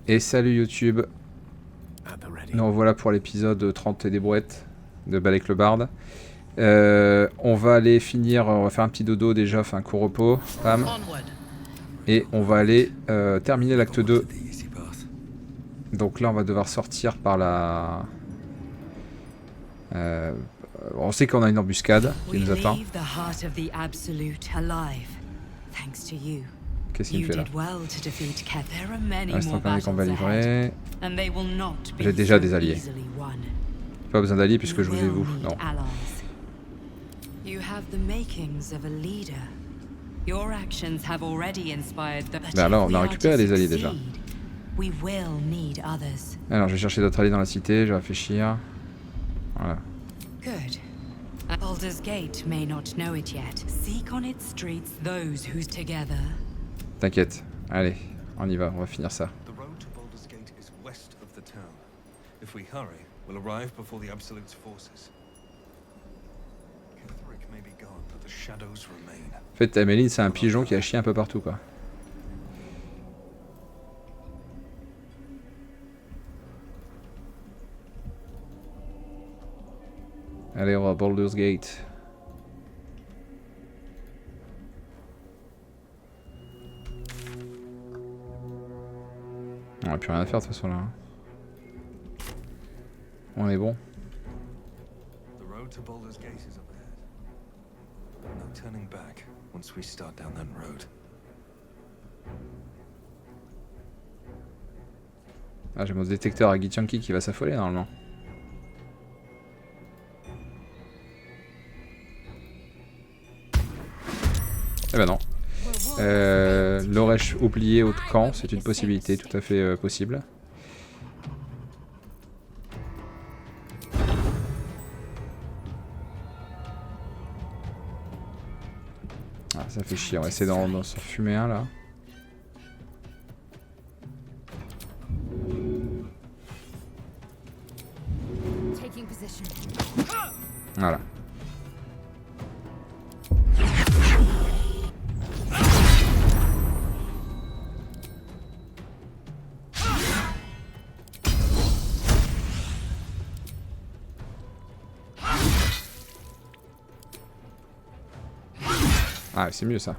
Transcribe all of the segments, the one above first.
Et salut YouTube. Nous revoilà pour l'épisode 30 et des brouettes de Balek le Barde. On va aller finir, on va faire un petit dodo déjà, enfin un court repos, bam. Et on va aller terminer l'acte 2. Donc là on va devoir sortir par la... on sait qu'on a une embuscade qui nous attend. Qu'est-ce qu'il me fait là? Instant de combat livré. J'ai déjà des alliés. Pas besoin d'alliés puisque je vous ai vous. Non. Ben alors on a récupéré des alliés déjà. Alors je vais chercher d'autres alliés dans la cité, je vais réfléchir. Voilà. Baldur's Gate may not know it yet. Seek on its streets those who's together. T'inquiète. Allez, on y va, on va finir ça. The road to Baldur's Gate is west of the town. If we hurry, we'll arrive before the Absolute's forces. Kithric may be gone, but the shadows remain. En fait, Améline, c'est un pigeon qui a chié un peu partout, quoi. Allez, on va à Baldur's Gate. On n'a plus rien à faire de toute façon là. On est bon. The road to Baldur's Gate is up ahead. No turning back once we start down that road. Ah, j'ai mon détecteur à Gitchanki qui va s'affoler normalement. Eh ben non. L'aurais-je oublié au camp? C'est une possibilité tout à fait possible. Ah, ça fait chier, on va essayer d'en fumer un là. Voilà. Ah, c'est mieux ça.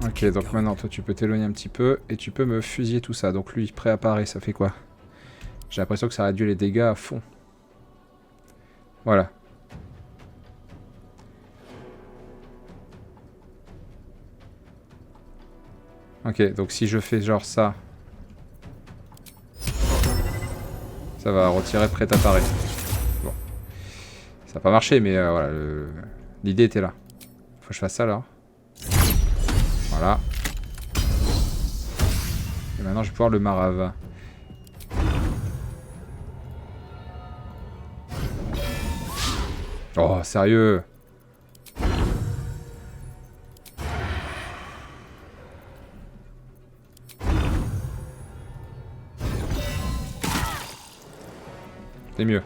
Ok, donc maintenant toi tu peux t'éloigner un petit peu et tu peux me fusiller tout ça. Donc lui préapparaît, ça fait quoi? J'ai l'impression que ça réduit les dégâts à fond. Voilà. Ok, donc si je fais genre ça, ça va retirer prêt-apparaître. Bon. Ça n'a pas marché, mais voilà, l'idée était là. Faut que je fasse ça là. Voilà. Et maintenant je vais pouvoir le marave. Oh, sérieux? C'est mieux.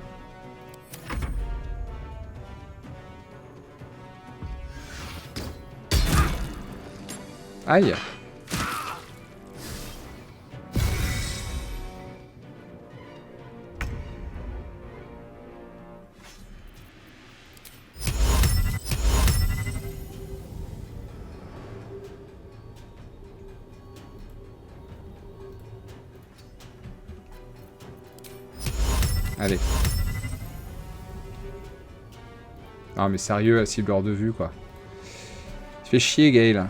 Aïe. Allez. Non mais sérieux, à cible hors de vue quoi. Tu fais chier Gaël.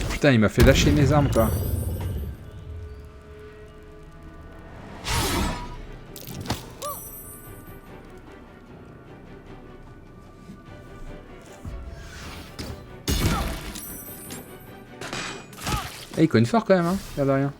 Putain, il m'a fait lâcher mes armes quoi. Eh, il cogne fort quand même, hein, l'air de rien.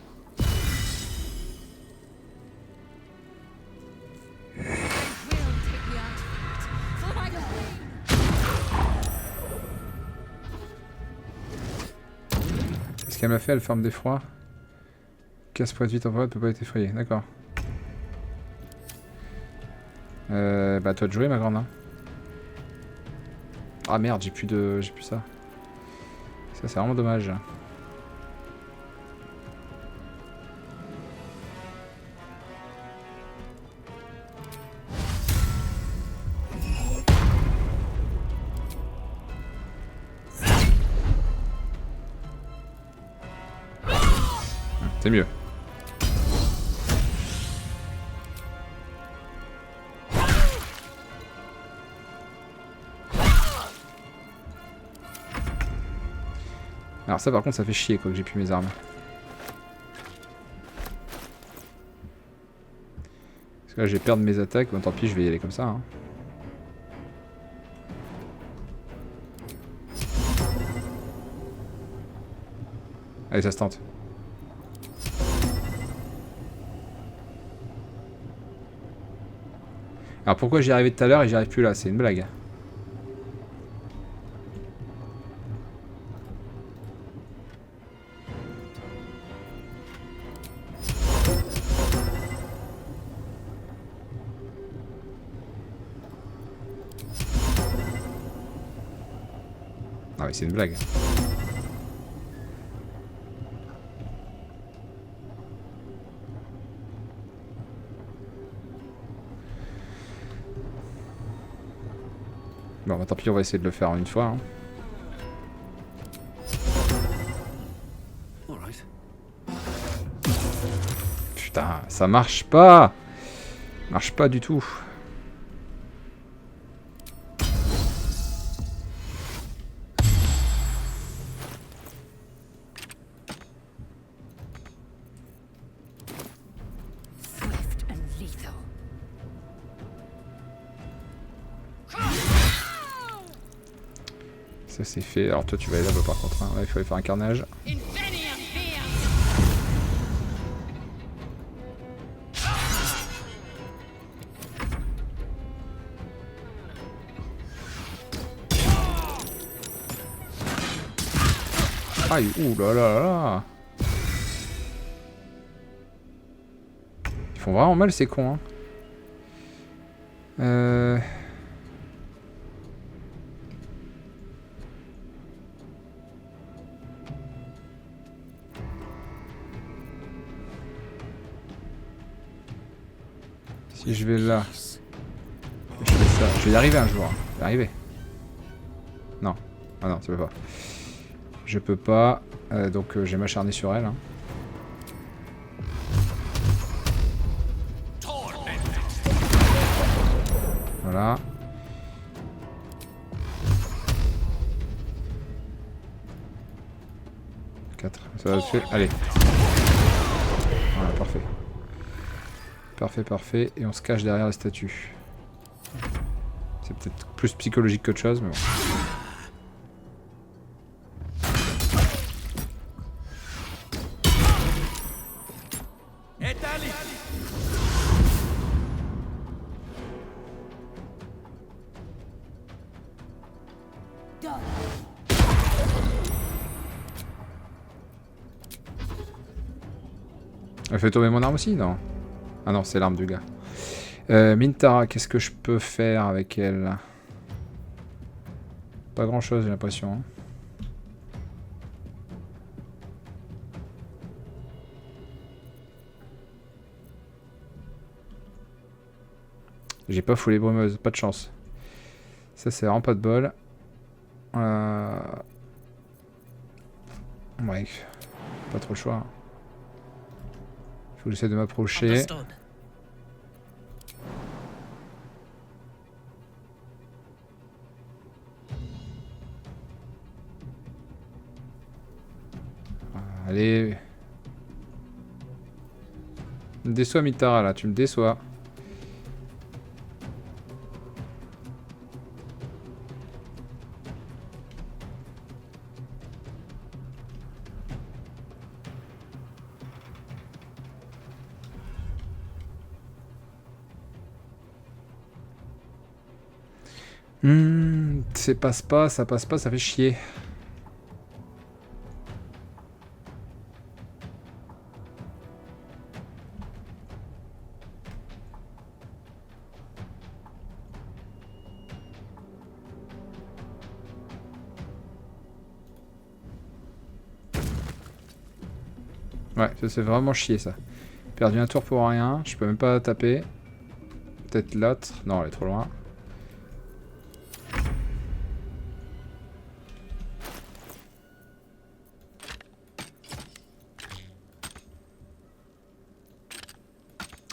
Ce qu'elle m'a fait, elle forme d'effroi. Casse pour être vite en ne peut pas être effrayé. D'accord. Bah toi de jouer ma grande. Hein. Ah merde, j'ai plus ça. Ça c'est vraiment dommage. C'est mieux. Alors ça par contre ça fait chier quoi que j'ai plus mes armes. Parce que là je vais perdre mes attaques, bon tant pis je vais y aller comme ça. Hein. Allez ça se tente. Alors pourquoi j'y arrivais tout à l'heure et j'y arrive plus là, c'est une blague. Ah oui c'est une blague. Bon bah tant pis on va essayer de le faire une fois. Hein. Putain ça marche pas. Marche pas du tout. Ça c'est fait. Alors toi tu vas aller là-bas par contre. Hein. Là il faut aller faire un carnage. Aïe, ouh là là là. Ils font vraiment mal ces cons. Hein. Si je vais là, je fais ça. Je vais y arriver un jour. Je vais y arriver. Non. Ah non, tu peux pas. Je peux pas. Donc je vais m'acharner sur elle. Hein. Voilà. Ça va dessus. Allez. Voilà, parfait. Parfait, parfait. Et on se cache derrière la statue. C'est peut-être plus psychologique qu'autre chose, mais bon. Elle fait tomber mon arme aussi? Non. Ah non, c'est l'arme du gars. Mintara, qu'est-ce que je peux faire avec elle? Pas grand chose, j'ai l'impression. Hein. J'ai pas foulé brumeuse, pas de chance. Ça, c'est vraiment pas de bol. Ouais, pas trop le choix. Faut que j'essaie de m'approcher. Allez. Me déçois Mitara là, tu me déçois. Ça passe pas, ça fait chier. Ouais, ça c'est vraiment chier ça. Perdu un tour pour rien, je peux même pas taper. Peut-être l'autre. Non, elle est trop loin.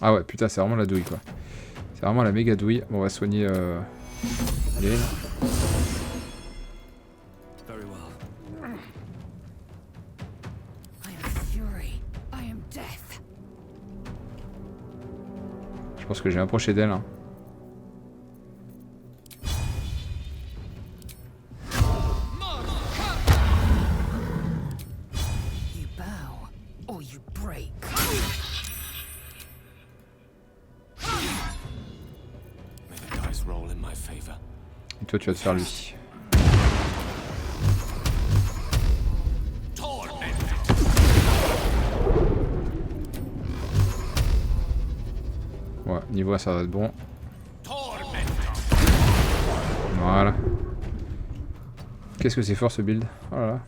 Ah ouais, putain, c'est vraiment la douille quoi. C'est vraiment la méga douille. Bon, on va soigner les. Je pense que j'ai approché d'elle. Hein. Et toi, tu vas te faire lui. Ouais, niveau 1 ça va être bon. Voilà. Qu'est-ce que c'est fort ce build. Oh là là.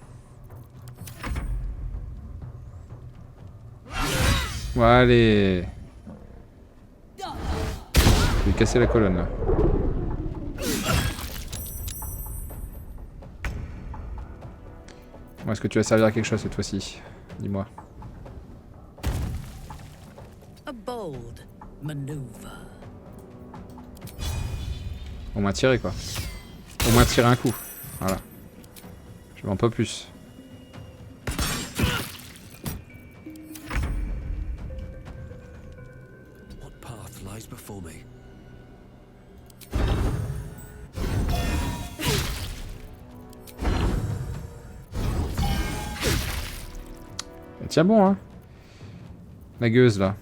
Ouais, allez. Je vais casser la colonne là. Bon, est-ce que tu vas servir à quelque chose cette fois-ci? Dis-moi. Au moins tirer quoi. Au moins tirer un coup. Voilà. Je vends pas plus. Tiens bon hein. La gueuse là.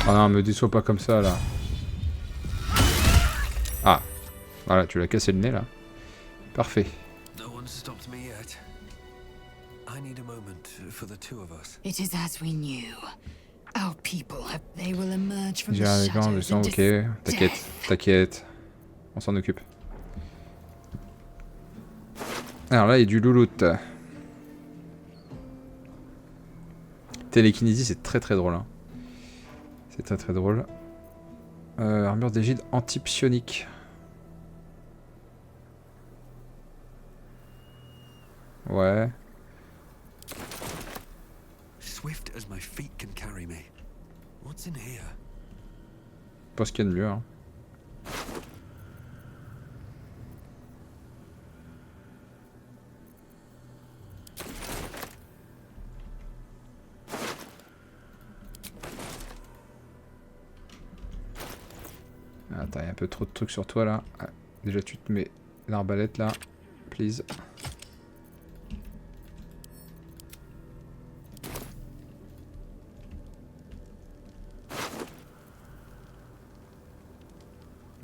Oh non, me déçois pas comme ça là. Ah, voilà, tu l'as cassé le nez là. Parfait. J'ai un gant, je sens, ok. T'inquiète, t'inquiète. On s'en occupe. Alors là, il y a du louloute. Télékinésie, c'est très très drôle. Hein. C'est très très drôle. Armure d'égide anti-psionique. Ouais. Pas ce qu'il y a de mieux. Hein. Attends, il y a un peu trop de trucs sur toi là. Ah, déjà tu te mets l'arbalète là. Please.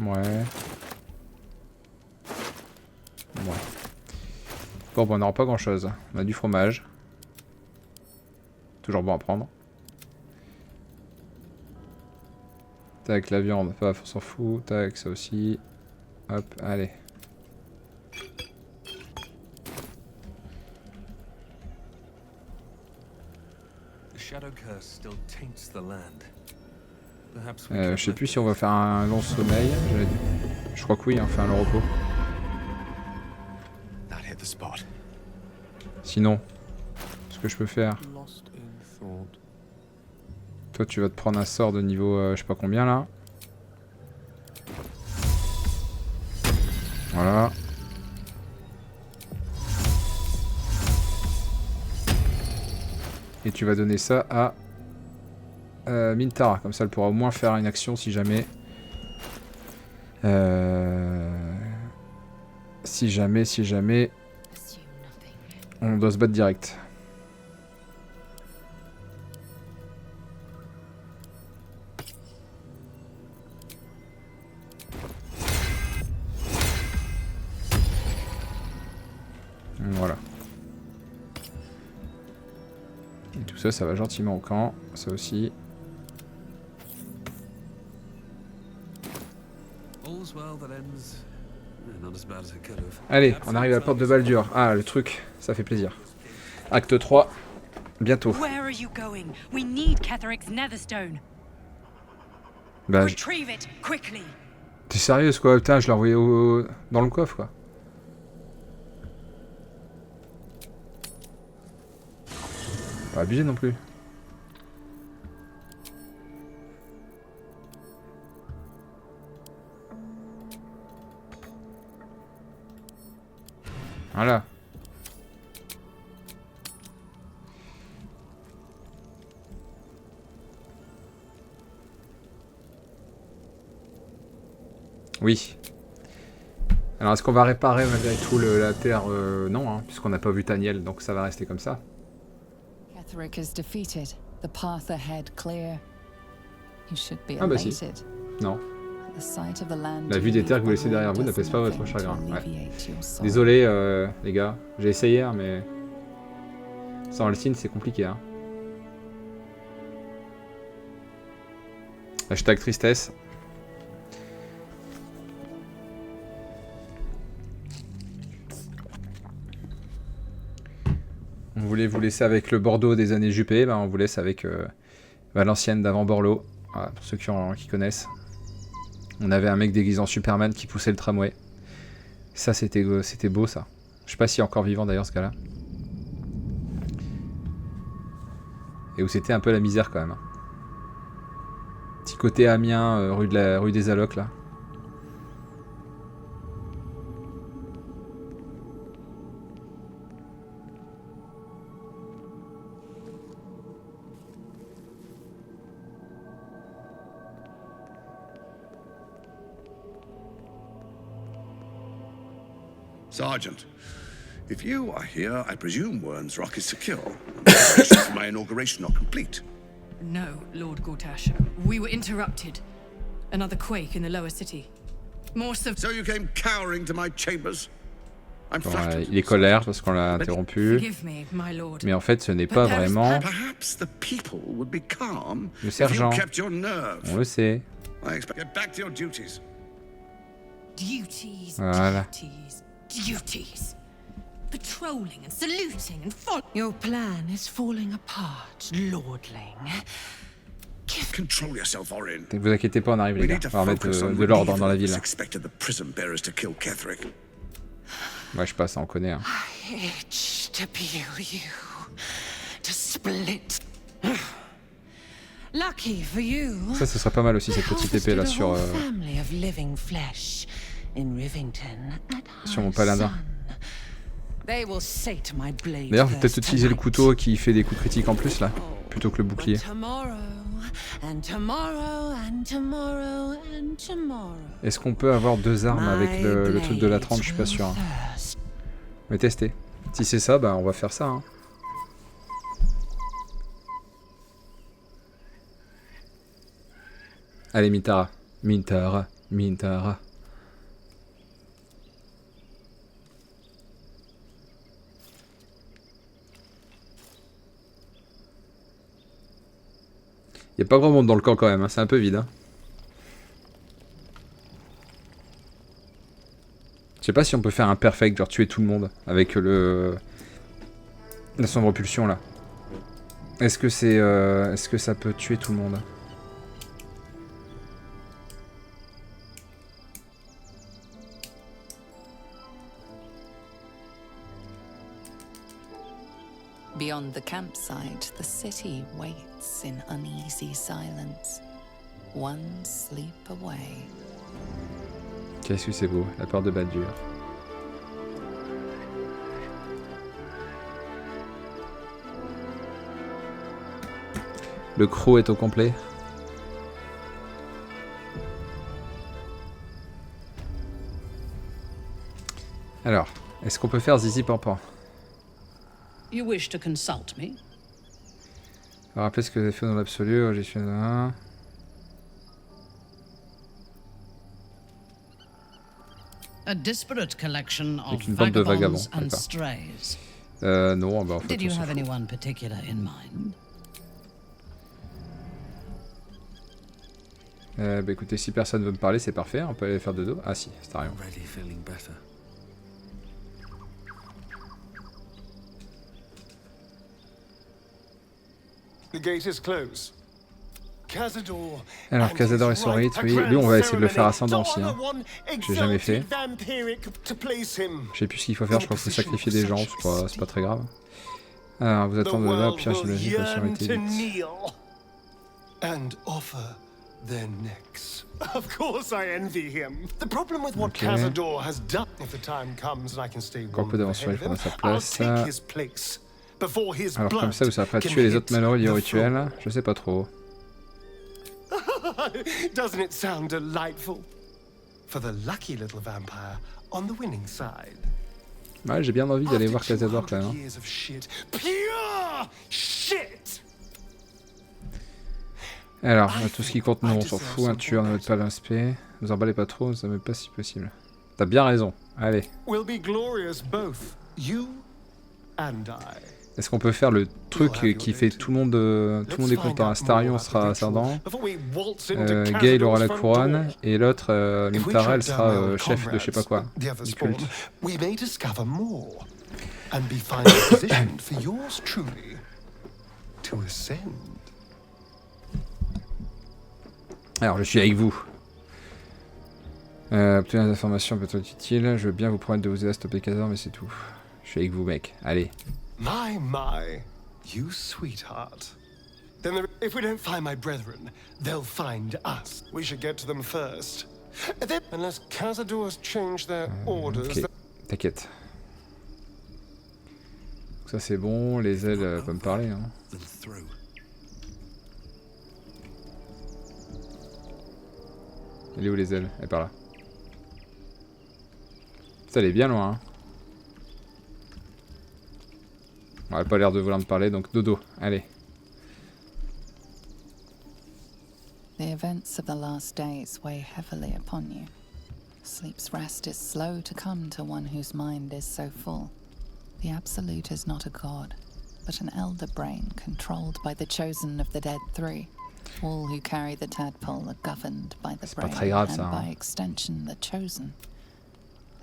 Ouais. Ouais. Bon, on n'aura pas grand chose. On a du fromage. Toujours bon à prendre. Tac, la viande, paf, on s'en fout. Tac, ça aussi. Hop, allez. Je sais plus si on va faire un long sommeil. Je crois que oui, on fait un long repos. Sinon, ce que je peux faire... Toi tu vas te prendre un sort de niveau je sais pas combien là. Voilà. Et tu vas donner ça à Mintara. Comme ça elle pourra au moins faire une action si jamais... Si jamais... On doit se battre direct. Voilà. Et tout ça, ça va gentiment au camp. Ça aussi. Allez, on arrive à la porte de Baldur. Ah, le truc, ça fait plaisir. Acte 3, bientôt. Where are you going? We need Catheric's Netherstone. Bah, Retrieve it quickly. t'es sérieuse quoi? Putain, je l'ai envoyé dans le coffre quoi. Pas abusé non plus. Voilà. Oui. Alors, est-ce qu'on va réparer malgré tout la terre? Non, hein, puisqu'on n'a pas vu Taniel, donc ça va rester comme ça. Catherick is defeated. The path ahead clear. You should be Ah bah si. elated. Non. The sight of the land La vue des terres que vous laissez derrière vous n'apaise pas votre chagrin. Ouais. Désolé les gars, j'ai essayé hein, mais sans le signe c'est compliqué. Hein. Hashtag tristesse. On voulait vous laisser avec le Bordeaux des années Juppé, ben on vous laisse avec l'ancienne d'avant Borloo, voilà, pour ceux qui connaissent. On avait un mec déguisé en Superman qui poussait le tramway. Ça c'était beau ça. Je sais pas s'il est encore vivant d'ailleurs ce gars-là. Et où c'était un peu la misère quand même. Petit côté Amiens, rue des Allocs là. Sergeant, if you are here, I presume Wern's Rock is secure. Preparations for my inauguration are complete. No, Lord Gortash. We were interrupted. Another quake in the lower city. More So you came cowering to my chambers? I'm Bon, flattered. il est colère parce qu'on l'a interrompu. Forgive me, my lord. Mais en fait ce n'est pas vraiment Perhaps the people would be calm le if you sergent. kept your nerve. On le sait. I expect get back to your duties. Duties, Voilà. duties. Patrolling and saluting and following. Your plan is falling apart, lordling. Control yourself, Orin. Ne vous inquiétez pas, on arrive les We gars. need to On va remettre focus on de l'ordre relieving dans la those ville. expected the prison bearers to kill Catherick. Ouais, je passe, on connaît. Hein. I itch to peel you, to split. Lucky for you. Ça, ce serait pas mal aussi cette petite épée là sur Family of living flesh in Rivington at mon paladin. They will say to my blade. D'ailleurs, faut peut-être utiliser le couteau qui fait des coups critiques en plus là, plutôt que le bouclier. Est-ce qu'on peut avoir deux armes avec le truc de la 30? Je suis pas sûr. Hein. Mais tester. Si c'est ça, bah on va faire ça. Hein. Allez, Mintara. Mintara. Mintara. Y a pas grand monde dans le camp quand même, hein. C'est un peu vide. Hein. Je sais pas si on peut faire un perfect, genre tuer tout le monde avec la sombre propulsion là. Est-ce que c'est, est-ce que ça peut tuer tout le monde? Beyond the campsite, the city waits in uneasy silence. One sleep away. Qu'est-ce que c'est beau, la porte de Baldur. Le crew est au complet. Alors, est-ce qu'on peut faire Zizi Pampan? You wish to consult me? Rappelez ce que vous avez fait dans l'absolu, j'ai fait un... A disparate collection of Avec une bande de vagabonds, and d'accord. strays. Non, bah en fait, Did you on s'en have fout. anyone particular in mind? Bah écoutez, si personne veut me parler, c'est parfait, on peut aller faire dodo. Ah si, c'est rien. Already feeling better. The gate is closed. Cazador. Alors, Cazador et son rite, oui. Lui, on va essayer de le faire ascendant aussi. Hein. J'ai jamais fait. Je sais plus ce qu'il faut faire, je crois qu'il faut sacrifier des gens, c'est pas très grave. Alors, vous attendez là, au pire, j'imagine que ça aurait été vite. And offer their necks. Of course I envy him. The problem with what Cazador has done, if the time comes and I can stay Encore un peu d'avance sur il faudra sa place. take his place before his Alors comme ça, vous serez prêt à tuer les autres malheureux liés au rituel. Je sais pas trop. Doesn't it sound delightful? For the lucky little vampire on the winning side. Ouais, j'ai bien envie d'aller voir Cazador quand même. Hein. Pure shit. Alors, tout ce qui compte, non, on s'en fout, un tueur ne veut pas l'aspect. Vous emballez pas trop, ça m'est pas si possible. T'as bien raison, allez. Est-ce qu'on peut faire le truc qui fait tout le monde est content? Astarion sera ascendant, Gale aura la couronne, et l'autre, Mintara, elle sera chef de je sais pas quoi, du culte. Alors, je suis avec vous. Obtenir des informations peut être utile. Je veux bien vous promettre de vous aider à stopper Cazador, mais c'est tout. Je suis avec vous, mec. Allez. My, you sweetheart. Then if we don't find my brethren, they'll find us. We should get to them first. Then, unless Cazador has changed their orders. Ok, t'inquiète. Ça c'est bon, les ailes peuvent me parler. Hein. Elle est où les ailes? Elle est par là. Ça elle est bien loin. Hein. On n'a pas l'air de vouloir me parler, donc dodo, allez. The events of the last days weigh heavily upon you. Sleep's rest is slow to come to one whose mind is so full. The Absolute is not a god, but an elder brain controlled by the chosen of the dead three. All who carry the tadpole are governed by the brain and by extension the chosen.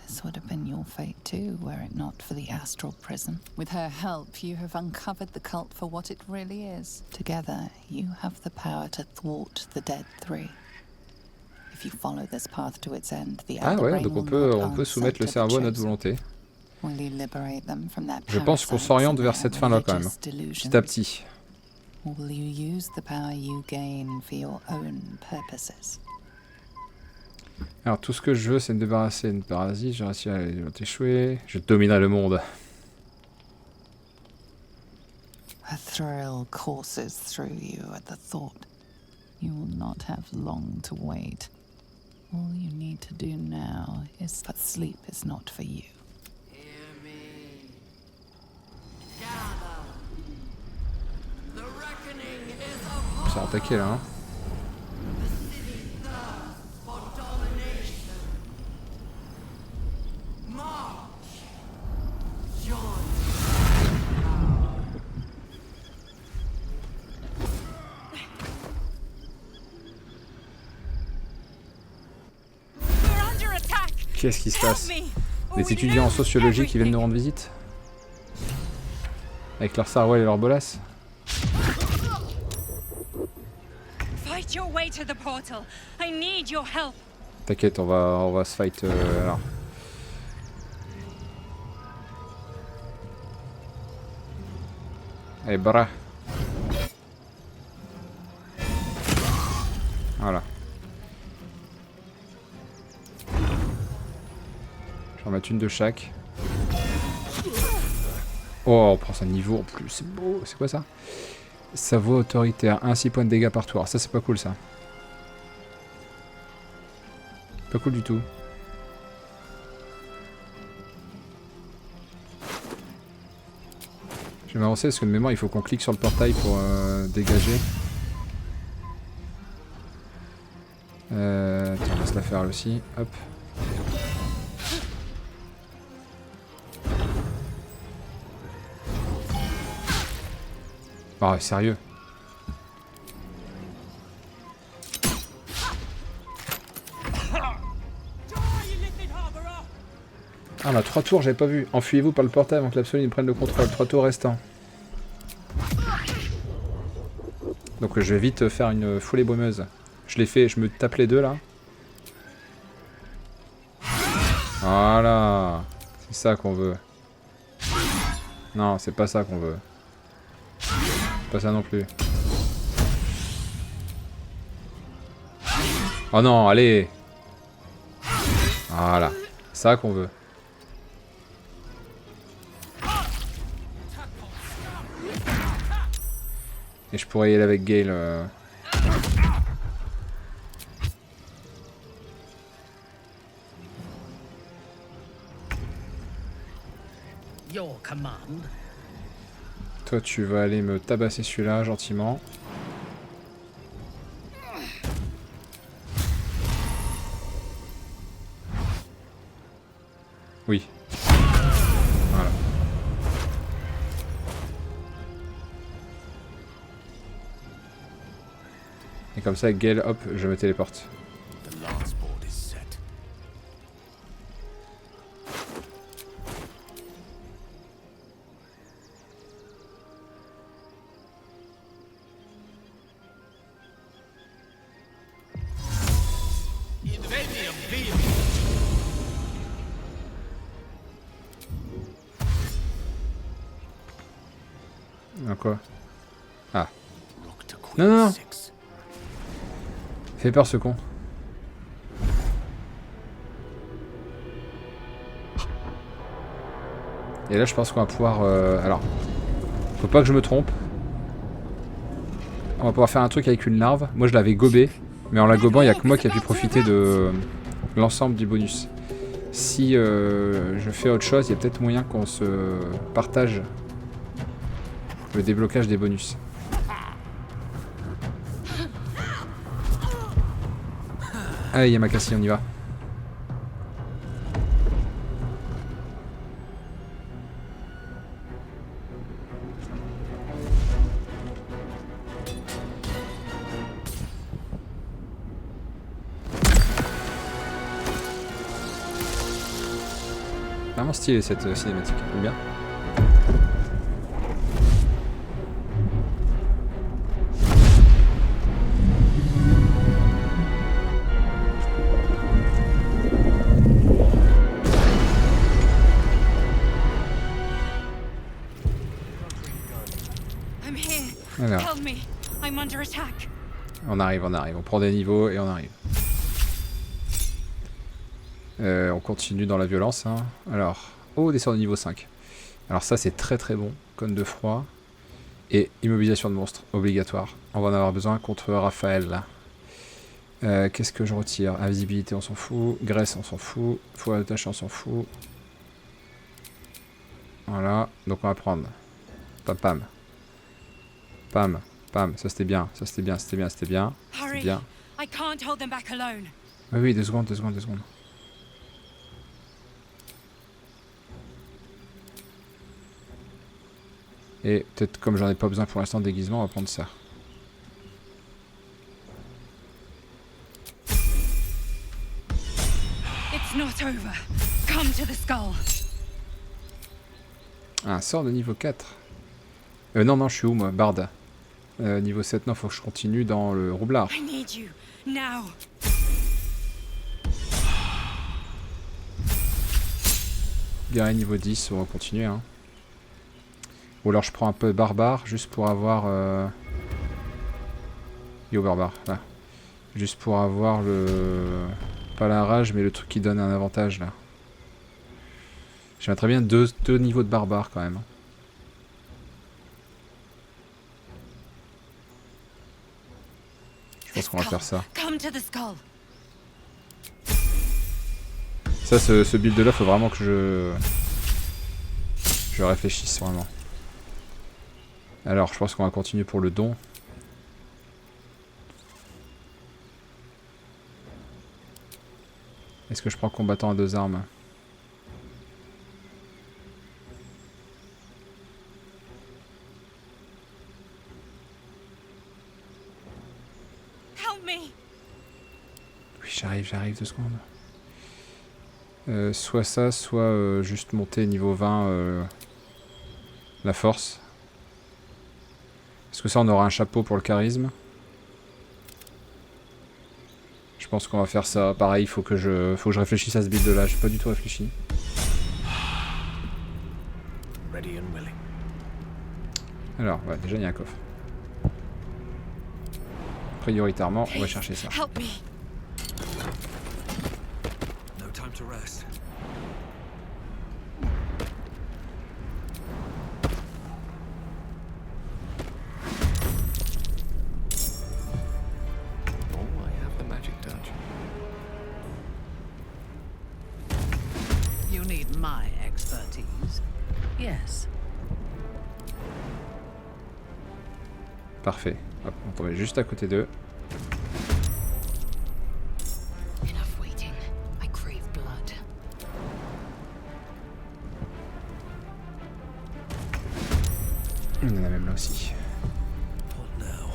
This would have been your fate too, were it not for the astral prison. With her help, you have uncovered the cult for what it really is. Together, you have the power to thwart the dead three. If you follow this path to its end, the elder brain donc will on peut soumettre le cerveau à notre volonté. Will you liberate them from that Je pense qu'on s'oriente vers cette fin-là quand même, petit à petit. Or will you use the power you gain for your own purposes? Alors tout ce que je veux c'est me débarrasser d'une parasite, j'ai réussi à t'échouer, je dominerai le monde. A thrill courses through you at the thought. You will not have long to wait. All you need to do now is that sleep is not for you. Hear me. Gather. The reckoning is upon. On s'est attaqué là. Hein. Qu'est-ce qui se passe? Des étudiants en sociologie qui viennent nous rendre visite? Avec leur sarouel et leur bolas? T'inquiète, on va se fight alors. Allez, bras. Voilà. Je vais en mettre une de chaque. Oh, on prend ça niveau en plus, c'est beau. C'est quoi ça? Ça vaut autoritaire, 1 6 points de dégâts par tour. Ça c'est pas cool ça. Pas cool du tout. Je vais m'avancer parce que de mémoire il faut qu'on clique sur le portail pour dégager. Attends, on va se la faire aussi. Hop. Oh, sérieux. on a 3 tours, j'avais pas vu. Enfuyez-vous par le portail avant que l'absolu ne prenne le contrôle. 3 tours restants. Donc je vais vite faire une foulée brumeuse. Je l'ai fait, je me tape les deux là. Voilà. C'est ça qu'on veut. Non, c'est pas ça qu'on veut. Pas ça non plus. Oh non, allez. Voilà. C'est ça qu'on veut. Et je pourrais y aller avec Gale. Your command. Toi, tu vas aller me tabasser celui-là, gentiment. Oui. Voilà. Et comme ça, avec Gale, hop, je me téléporte. Quoi? Ah. Non, non, non. Fait peur ce con. Et là je pense qu'on va pouvoir... alors, faut pas que je me trompe. On va pouvoir faire un truc avec une larve. Moi je l'avais gobé, mais en la gobant il n'y a que moi qui a pu profiter de l'ensemble du bonus. Si je fais autre chose, il y a peut-être moyen qu'on se partage le déblocage des bonus. Allez Yamakasi, on y va. Vraiment stylé cette cinématique, j'aime bien. Alors. On arrive, on prend des niveaux et on arrive. On continue dans la violence. Hein. Alors, oh, descend de niveau 5. Alors ça c'est très très bon. Cône de froid. Et immobilisation de monstres, obligatoire. On va en avoir besoin contre Raphaël là. Qu'est-ce que je retire? Invisibilité on s'en fout. Graisse on s'en fout. Foie d'attache on s'en fout. Voilà, donc on va prendre. Pam pam. Pam, pam, ça c'était bien, ça c'était bien, c'était bien, c'était bien. C'était bien. Oui, oui, 2 secondes, 2 secondes, 2 secondes. Et peut-être comme j'en ai pas besoin pour l'instant de déguisement, on va prendre ça. Ah, un sort de niveau 4. Non, non, je suis où moi? Barde. Niveau 7, non, faut que je continue dans le roublard. Guerrier niveau 10, on va continuer. Hein. Ou alors je prends un peu barbare, juste pour avoir... Yo, barbare, là. Juste pour avoir le... Pas la rage, mais le truc qui donne un avantage, là. J'aimerais très bien deux niveaux de barbare, quand même. Je pense qu'on va faire ça. Ça, ce build là, faut vraiment que je réfléchisse vraiment. Alors, je pense qu'on va continuer pour le don. Est-ce que je prends combattant à 2 armes? Oui, j'arrive, 2 secondes. Soit ça, soit juste monter niveau 20 la force. Est-ce que ça on aura un chapeau pour le charisme? Je pense qu'on va faire ça. Pareil, faut que je réfléchisse à ce build là, j'ai pas du tout réfléchi. Alors, ouais, déjà il y a un coffre. Prioritairement, on va chercher ça. Help me. No time to rest. Oh, I have the magic touch. You need my expertise. Yes. Parfait. Hop, on tombe juste à côté d'eux. Enough waiting. I crave blood. Il y en a même là aussi. What now?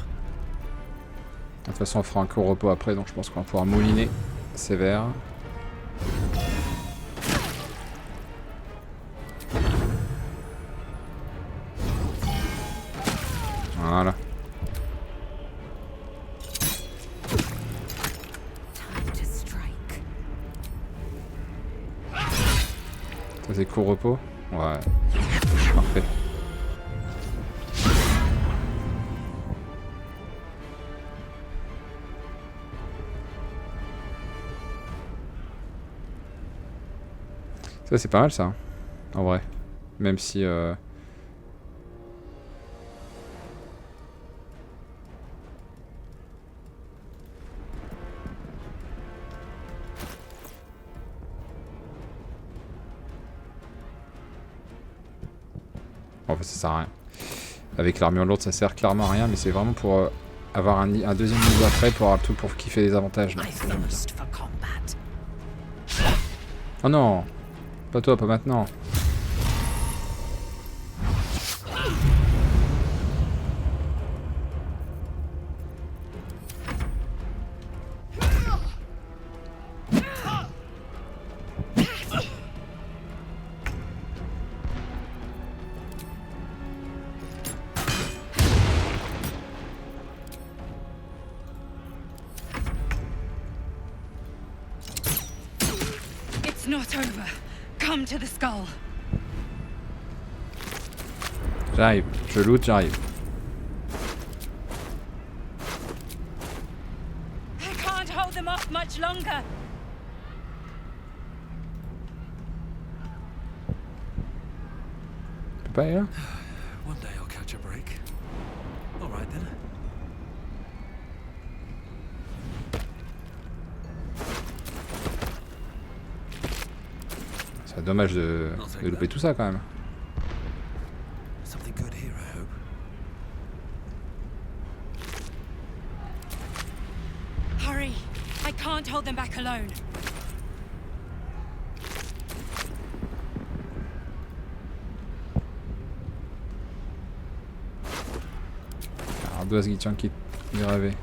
De toute façon, on fera un court repos après, donc je pense qu'on va pouvoir mouliner sévère. Voilà. Time to strike. Ça c'est court repos? Ouais. Parfait. Ça c'est pas mal ça, hein, en vrai. Même si... En fait, ça sert à rien. Avec l'armure lourde, ça sert clairement à rien, mais c'est vraiment pour avoir un deuxième niveau après, pour avoir tout pour kiffer les avantages. Oh non! Pas toi, pas maintenant. It's not over. Come to the skull. J'arrive, je loot, j'arrive. I can't hold them off much longer. Tu peux pas aller là? One day I'll catch a break. All right then. C'est dommage de louper tout ça quand même. Something good here, I hope. Hurry. I can't hold them back alone. Baldursgateiii gravé.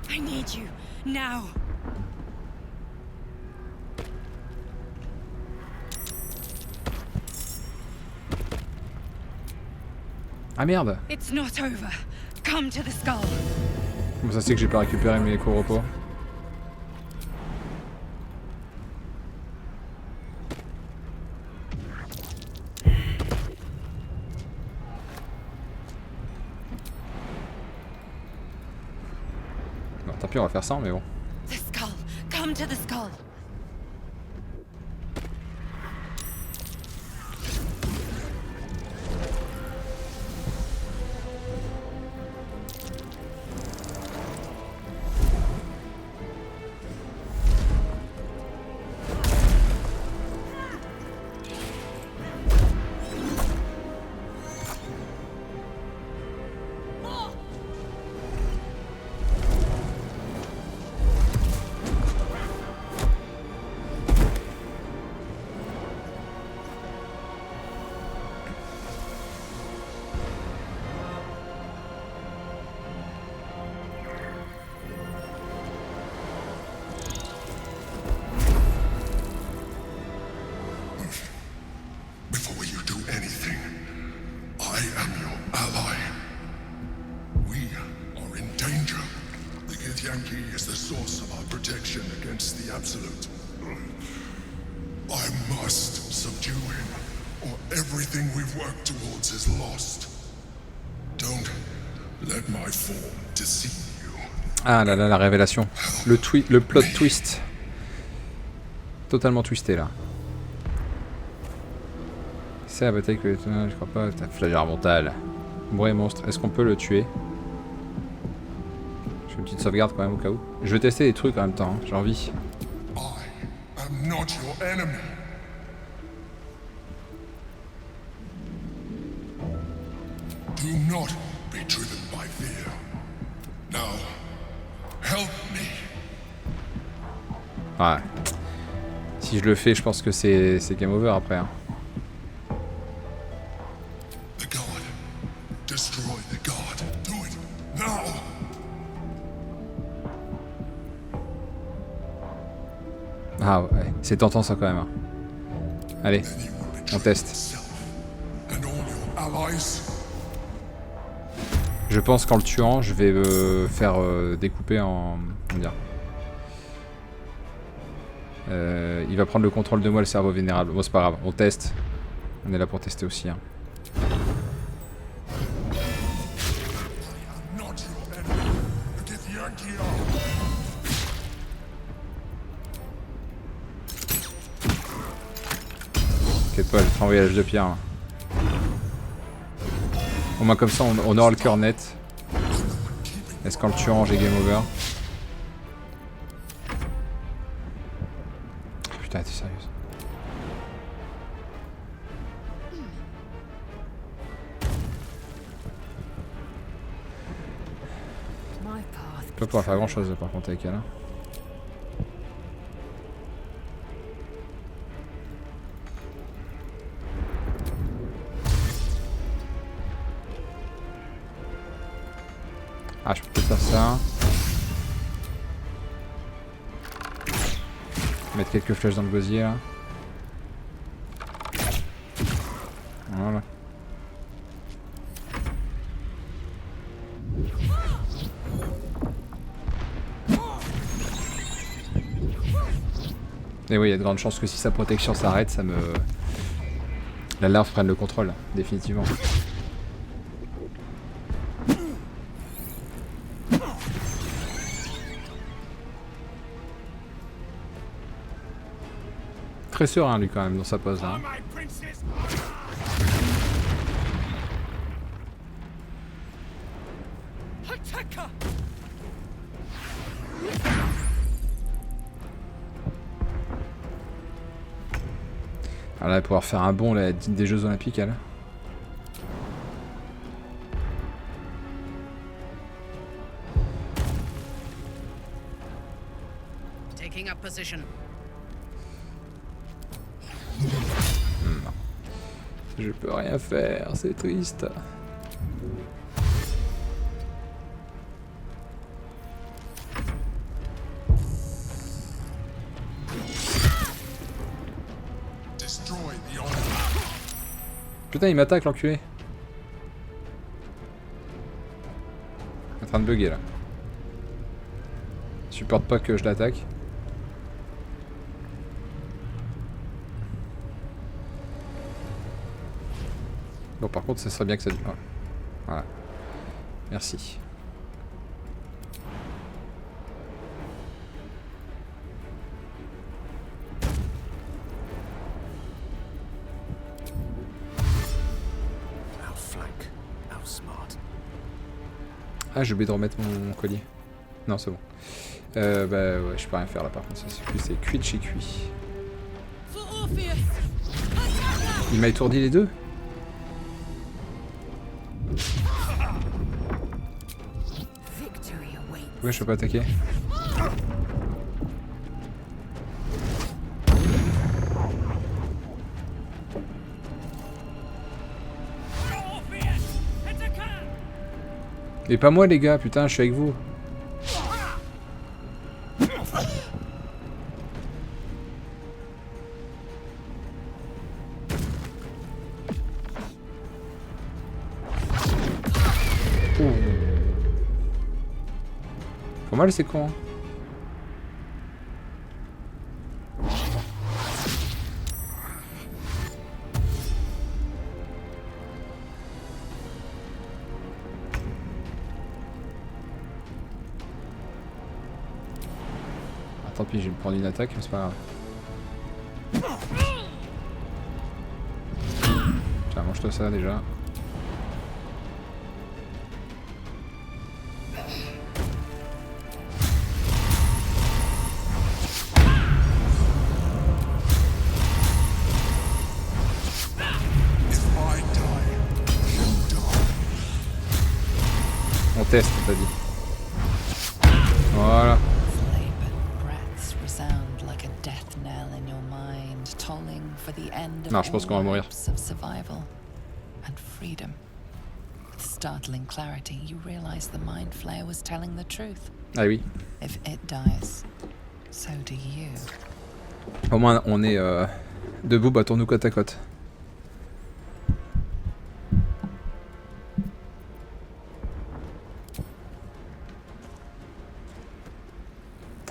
I need you now. Ah merde! It's not over. Come to the skull. Comment ça c'est que j'ai pas récupéré mes cours repos? Bon, tant pis, on va faire ça, mais bon. The skull. Come to the skull. I am your ally. We are in danger. The Githyanki is the source of our protection against the Absolute. I must subdue him, or everything we've worked towards is lost. Don't let my form deceive you. Ah là là, la révélation. Le plot twist. Totalement twisté là. C'est la bataille que... Je crois pas. Ta flageur mentale. Bourré monstre. Est-ce qu'on peut le tuer? Je fais une petite sauvegarde quand même au cas où. Je vais tester des trucs en même temps, hein. J'ai envie. I am not your enemy. Do not be driven by fear. Now, help me. Ouais. Si je le fais, je pense que c'est game over après. Hein. The god. Destroy the god. Do it now. Ah ouais, c'est tentant ça quand même. Hein. Allez, on teste. Je pense qu'en le tuant, je vais me faire découper en... Comment dire, il va prendre le contrôle de moi, le cerveau vénérable. Bon, c'est pas grave, on teste. On est là pour tester aussi. Hein. T'inquiète pas, je vais te renvoyer à l'âge de pierre. Hein. Au moins comme ça, on aura le cœur net. Est-ce qu'en le tuant, j'ai game over? Oh, putain, t'es sérieuse? Je peux pas pouvoir faire grand chose par contre avec elle. Hein. Ah, je peux peut-être faire ça. Mettre quelques flèches dans le gosier là. Voilà. Et oui, il y a de grandes chances que si sa protection s'arrête, ça me... La larve prenne le contrôle, définitivement. Très serein lui quand même dans sa pose là. Ah là, elle va pouvoir faire un bond là, des Jeux Olympiques elle. Taking up position. Non. Je peux rien faire, c'est triste. Putain, il m'attaque l'enculé. Il est en train de bugger là. Il supporte pas que je l'attaque. Bon, par contre, ça serait bien que ça... Oh. Voilà. Merci. Ah, j'ai oublié de remettre mon collier. Non, c'est bon. Bah ouais, je peux rien faire là par contre. C'est cuit de chez cuit. Il m'a étourdi les deux. Pourquoi je peux pas attaquer? Mais pas moi les gars, putain, je suis avec vous. Pour moi, c'est con. Hein. Tant pis, je vais me prendre une attaque, mais c'est pas grave. Tiens, mange-toi ça déjà. On teste, t'as dit. Voilà. Non, je pense qu'on va mourir. Ah oui. Au moins, on est debout, battons-nous côte à côte.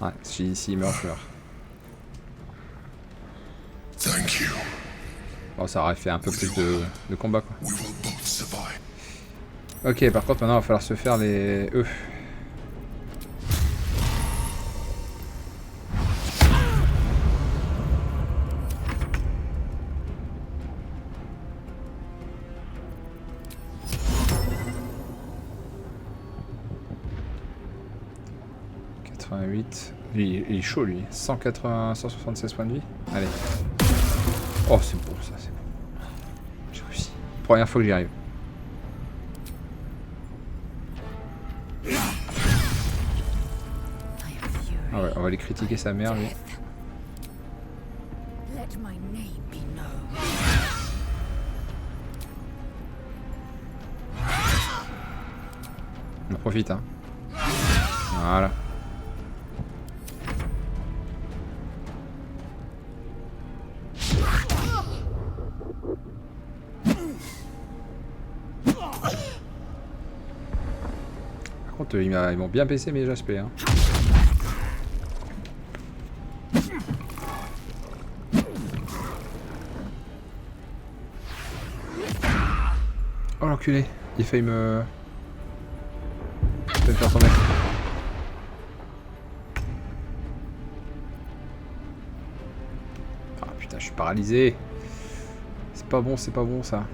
Ouais, s'il meurt, je meurs. Bon, ça aurait fait un peu plus de combat, quoi. Ok, par contre, maintenant, il va falloir se faire les œufs. Lui, il est chaud, lui. 176 points de vie. Allez. Oh, c'est bon, ça, c'est bon. J'ai réussi. Première fois que j'y arrive. Ah ouais, on va aller critiquer sa mère, lui. On en profite, hein. Voilà. Ils m'ont bien baissé mes HP. Hein. Oh l'enculé, il failli me... faire tomber. Ah putain, je suis paralysé. C'est pas bon ça.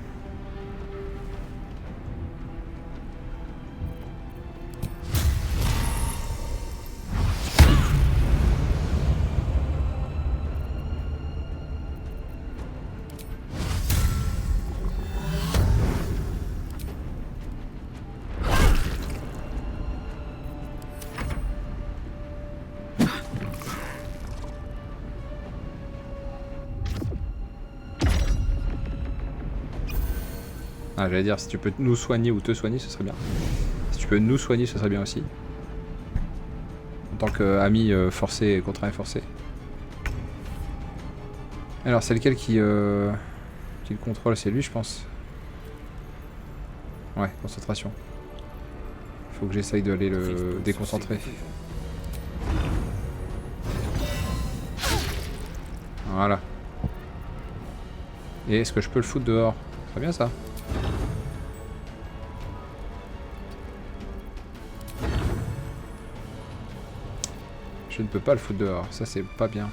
Ah, j'allais dire, si tu peux nous soigner ou te soigner, ce serait bien. Si tu peux nous soigner, ce serait bien aussi. En tant qu'ami forcé et contraint et forcé. Alors, c'est lequel qui le contrôle? C'est lui, je pense. Ouais, concentration. Faut que j'essaye d'aller le déconcentrer. Voilà. Et est-ce que je peux le foutre dehors? Très bien ça. Je ne peux pas le foutre dehors, ça c'est pas bien.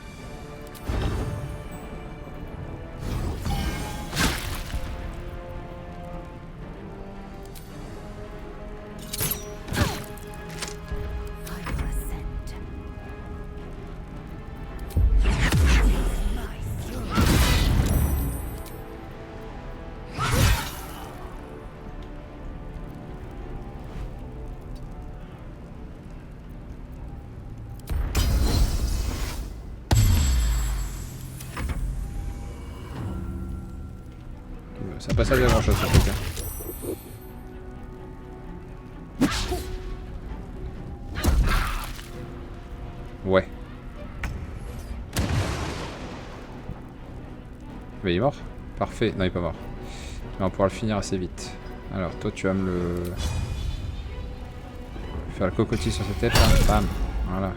Ça passe à grand chose, ce truc. Ouais. Mais il est mort? Parfait. Non, il est pas mort. Mais on pourra le finir assez vite. Alors, toi, tu vas me le Faire le cocotier sur sa tête, là. Bam. Voilà.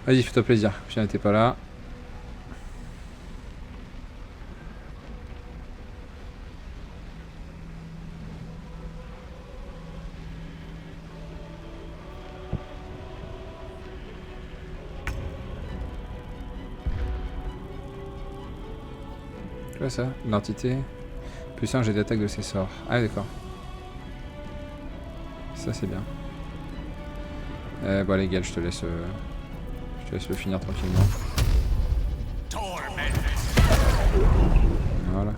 Vas-y, fais-toi plaisir. Si on n'était pas là. Quoi ça? Identité. Plus un jet d'attaque de ses sorts. Ah d'accord. Ça c'est bien. Bon allez Gal, je te laisse le finir tranquillement. Voilà.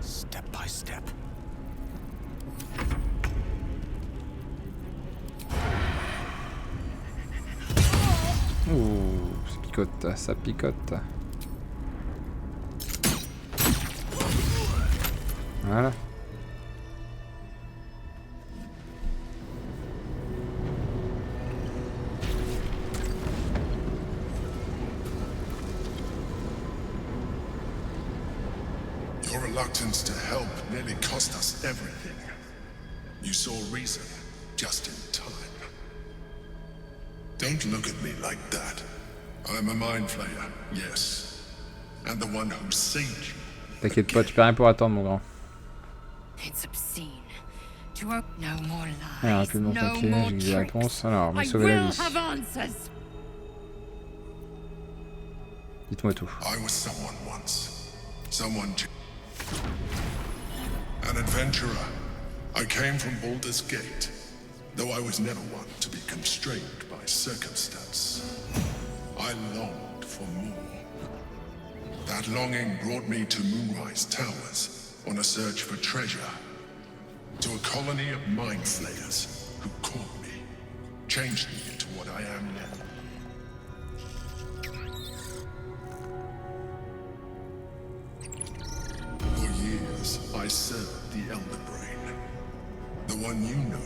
Step by step. Ouh, ça picote, ça picote. Voilà. Your reluctance to help nearly cost us everything. You saw reason just in time. Don't look at me like that. I'm a mind flayer, yes. And the one who saved you. T'inquiète pas, tu peux rien pour attendre mon grand. It's obscene. To no more lies. Alors, rapidement t'inquiète, j'ai des réponses. Alors, me sauver la vie. Dites-moi tout. I was someone once. Someone. An adventurer. I came from Baldur's Gate, though I was never one to be constrained by circumstance. I longed for more. That longing brought me to Moonrise Towers on a search for treasure. To a colony of mind flayers who caught me, changed me into what I am now. For years, I served the Elder Brain, the one you know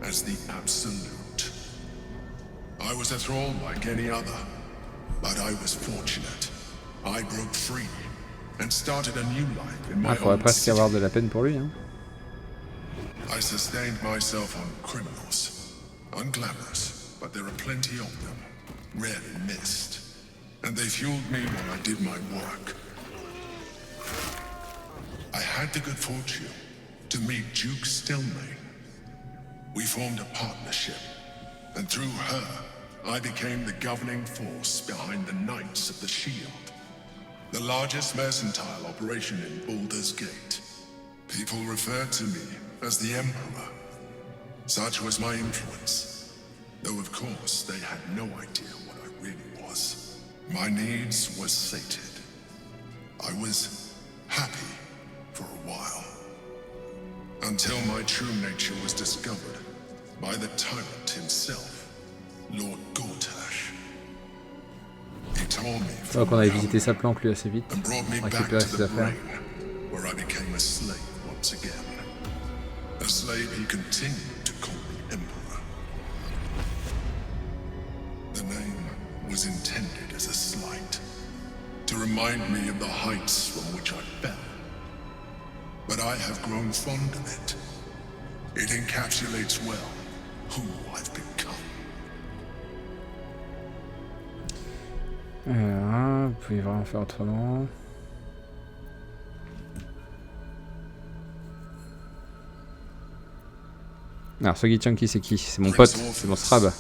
as the Absolute. I was a thrall like any other, but I was fortunate. I broke free and started a new life in my Ah, faudrait own presque city. avoir de la peine pour lui, hein. I sustained myself on criminals, unglamorous, but there are plenty of them, rarely missed, and they fueled me while I did my work. I had the good fortune to meet Duke Stelmane. We formed a partnership, and through her, I became the governing force behind the Knights of the Shield, the largest mercantile operation in Baldur's Gate. People referred to me as the Emperor. Such was my influence, though of course they had no idea what I really was. My needs were sated. I was happy for a while, until my true nature was discovered by the tyrant himself, Lord Gortash. He tore me Je from crois qu'on avait visité sa planque lui assez vite. and brought me back Récupérer to ses the affaires. brain, where I became a slave once again. A slave he continued to call the Emperor. The name was intended as a slight, to remind me of the heights from which I fell. But I have grown fond of it. It encapsulates well who I've become. Vous pouvez vraiment faire autrement. Alors, ce Chunky, c'est qui? C'est mon pote, c'est mon Strab.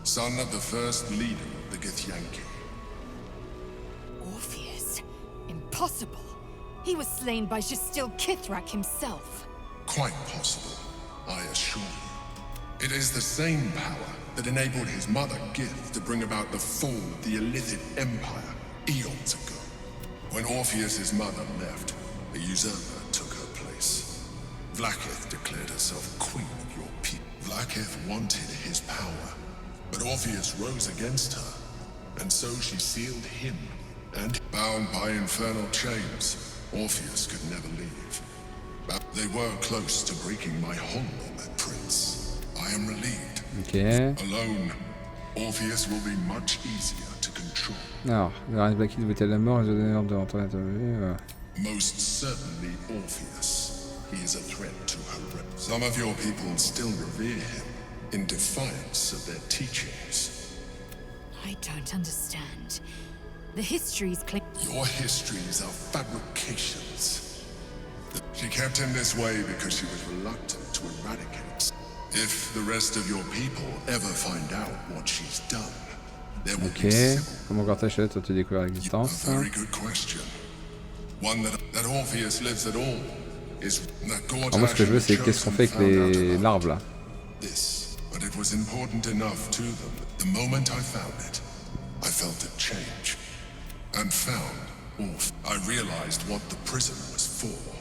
Son of the first leader of the Githyanki. Orpheus? Impossible. He was slain by Justil Kithrak himself. Quite possible, I assure you. It is the same power that enabled his mother, Gith, to bring about the fall of the Illithid Empire eons ago. When Orpheus's mother left, a usurper took her place. Vlaakith declared herself queen of your people. Vlaakith wanted his power, but Orpheus rose against her, and so she sealed him. And bound by infernal chains, Orpheus could never leave. They were close to breaking my hold on that prince. I am relieved. Ok. Alone, Orpheus will be much easier to control. Alors, le Black Kid veut-elle la mort? Les honneurs de rentrer interview. Most certainly Orpheus. He is a threat to her. Some of your people still revere him in defiance of their teachings. I don't understand. The histories claim. Your histories are fabrications. She kept him this way because she was reluctant to eradicate. If the rest of your people ever find out what she's done, there will be civil. Comment Gartachet a-t-il découvert l'existence? A very good question. One that Orpheus lives at all is that Alors moi ce que je veux c'est qu'est-ce qu'on fait avec les larves là. This, but it was important enough to them. The moment I found it, I felt it change. And found Orpheus. I realized what the prison was for.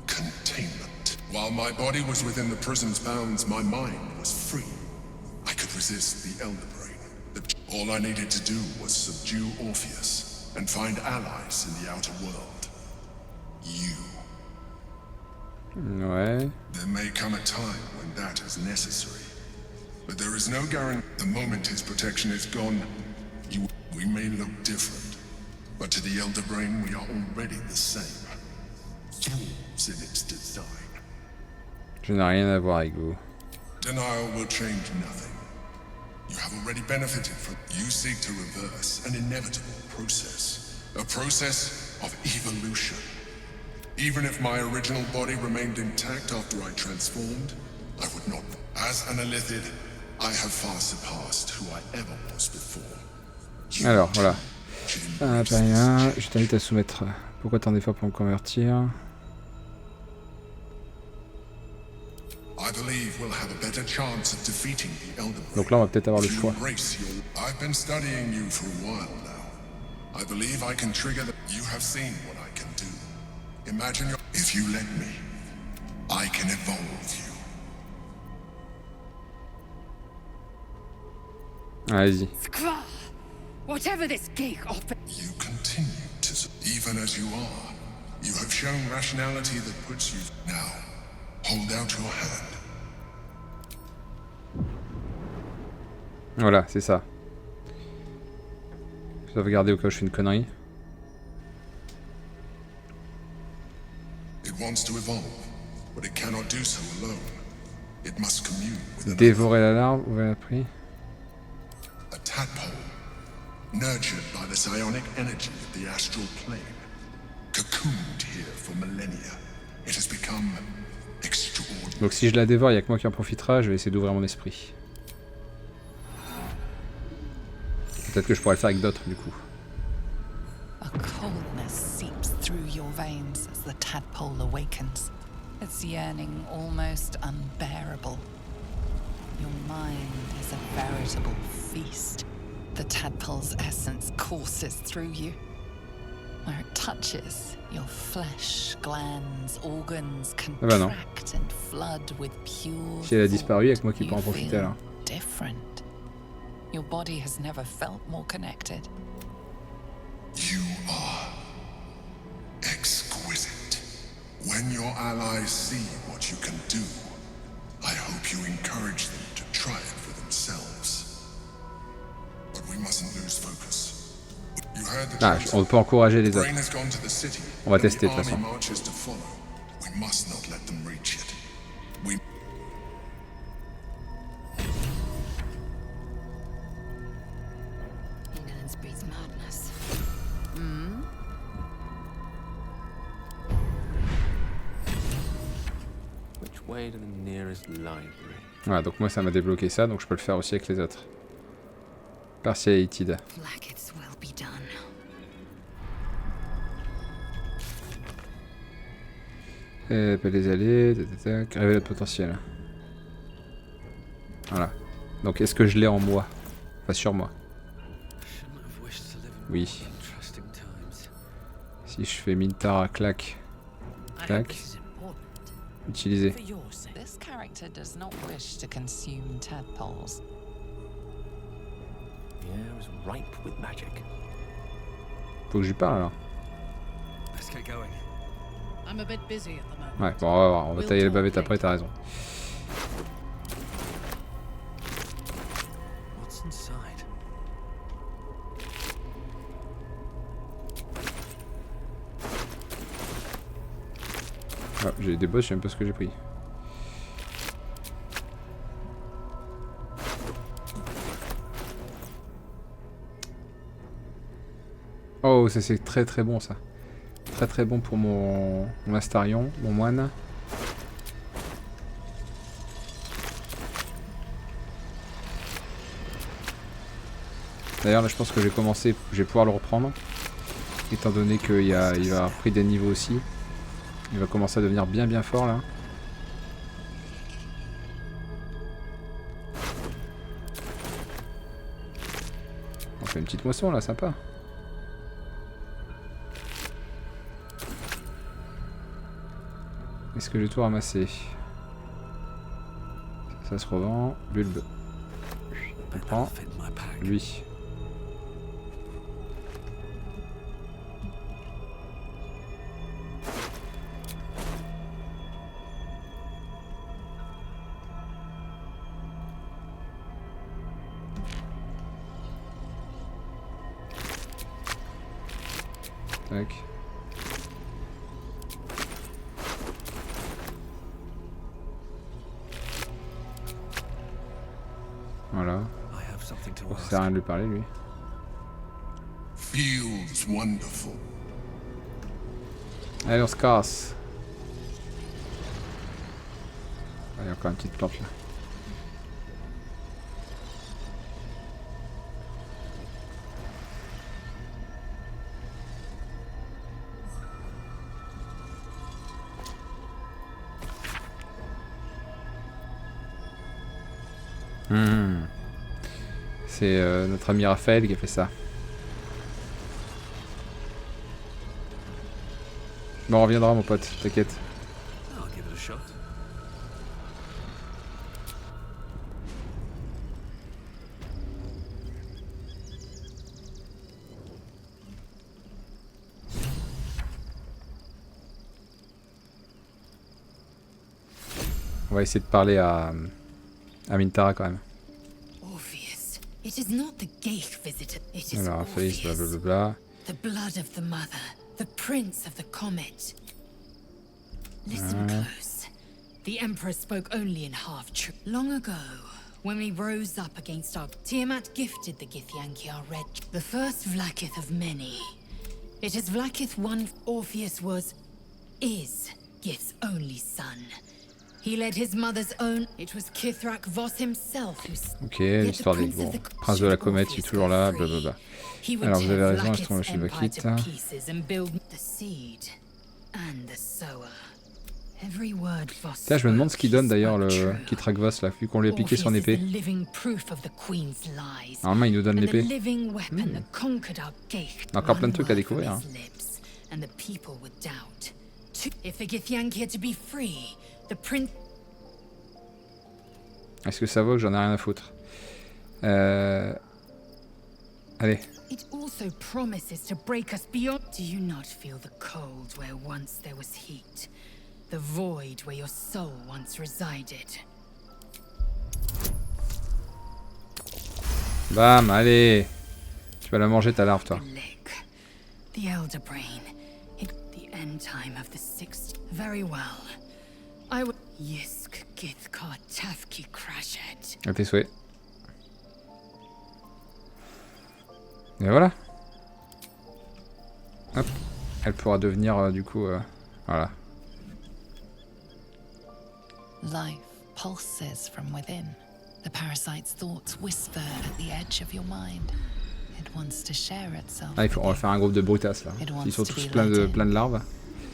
Containment. While my body was within the prison's bounds, my mind was free. I could resist the Elder Brain. All I needed to do was subdue Orpheus and find allies in the outer world. You. Ouais. There may come a time when that is necessary. But there is no guarantee. The moment his protection is gone, we may look different. But to the Elder Brain, we are already the same. Tools in its design. Je n'ai rien à voir avec vous. Denial will change nothing. You have already benefited from. You seek to reverse an inevitable process. A process of evolution. Even if my original body remained intact after I transformed, I would not. As an Illithid, I have far surpassed who I ever was before. Alors, voilà. Ah, pas rien. Je t'invite à soumettre. Pourquoi tant d'efforts pour me convertir? Donc là, on va peut-être avoir le choix. I've been studying you for a while now. I believe I can trigger the. You have seen what I can do. Imagine your. If you let me, I can evolve you. Allez-y. Whatever this gig offers. You continue to, even as you are. You have shown rationality that puts you. Now, hold out your hand. Voilà, c'est ça. Je dois regarder au cas où je fais une connerie. It wants to evolve, but it cannot do so alone. It must commune with Dévorer la larve, vous avez appris. A tadpole, nurtured by the psionic energy of the astral plane, cocooned here for millennia. It has become extraordinary. Donc si je la dévore, il n'y a que moi qui en profitera, je vais essayer d'ouvrir mon esprit. Peut-être que je pourrais le faire avec d'autres du coup. A coldness seeps through your veins as the tadpole awakens. Its yearning almost unbearable. Your mind is a veritable feast. The tadpole's essence courses through you. Where it touches, your flesh, glands, organs contract and flood with pure. Si elle a disparu, il n'y a que moi qui peux en profiter alors. Different. Your body has never felt more connected. You are exquisite. When your allies see what you can do, I hope you encourage them to try it for themselves. But we mustn't lose focus. You heard the on peut encourager les autres. On va tester de toute façon. We must not let them reach it. Ignorance breeds madness. Which way to the nearest library? Voilà, donc moi ça m'a débloqué ça, donc je peux le faire aussi avec les autres. Partiality. Blackets will be done. Les allées, révéler le potentiel. Voilà. Donc est-ce que je l'ai en moi? Enfin sur moi. Oui. Si je fais Mintara, clac. Clac. Utiliser. This character does not wish to consume tadpoles. Yeah, it was ripe with magic. Faut que je lui parle alors. Let's get going. I'm a bit busy at the moment. Ouais, bon, on va voir. On va tailler les bavettes après, t'as raison. What's inside? Ah, j'ai des boss, je sais même pas ce que j'ai pris. Oh, ça c'est très très bon ça. Très très bon pour mon Astarion, mon moine. D'ailleurs là je pense que j'ai commencé, je vais pouvoir le reprendre. Étant donné qu'il va avoir pris des niveaux aussi. Il va commencer à devenir bien fort là. On fait une petite moisson là, sympa. Est-ce que j'ai tout ramassé? Ça se revend. Bulbe. On prend. Lui. Tac. Voilà. Ça sert à rien de lui parler, lui. Feels wonderful. Allez, on se casse. Il y a encore une petite plante là. C'est notre ami Raphaël qui a fait ça. Bon, on reviendra mon pote, t'inquiète. On va essayer de parler à Mintara quand même. It is not the Geich visitor. It is Alors, Face, blablabla. The blood of the mother, the prince of the comet. Listen close. The Emperor spoke only in half-truth. Long ago, when we rose up against our Tiamat gifted the Githyanki our red. The first Vlakith of many. It is Vlakith one. Orpheus is Gith's only son. He led his mother's own. It was Kithrak Voss himself who. Ok, l'histoire des bon, prince de la comète qui est toujours là, blablabla. Alors vous avez raison, ils sont le chez quitte. Là, je me demande ce qu'il donne d'ailleurs le Kithrak Voss là, vu qu'on lui a piqué son épée. Normalement, il nous donne l'épée. Encore plein de trucs à découvrir. Hein. Est-ce que ça vaut que j'en ai rien à foutre? Allez. It also promises to break us beyond. Do you not feel the cold where once there was heat? The void where your soul once resided? Bam, allez. Tu vas la manger ta larve, toi. The elder brain. The end time of the sixth. Very well. I would. Yisk Githkar Tafki Crashet. À tes souhaits. Et voilà. Hop. Elle pourra devenir du coup. Voilà. Life pulses from within. The parasite's thoughts whisper at the edge of your mind. It wants to share itself. Ah, on va faire un groupe de brutasses là. Ils sont tous plein de larves.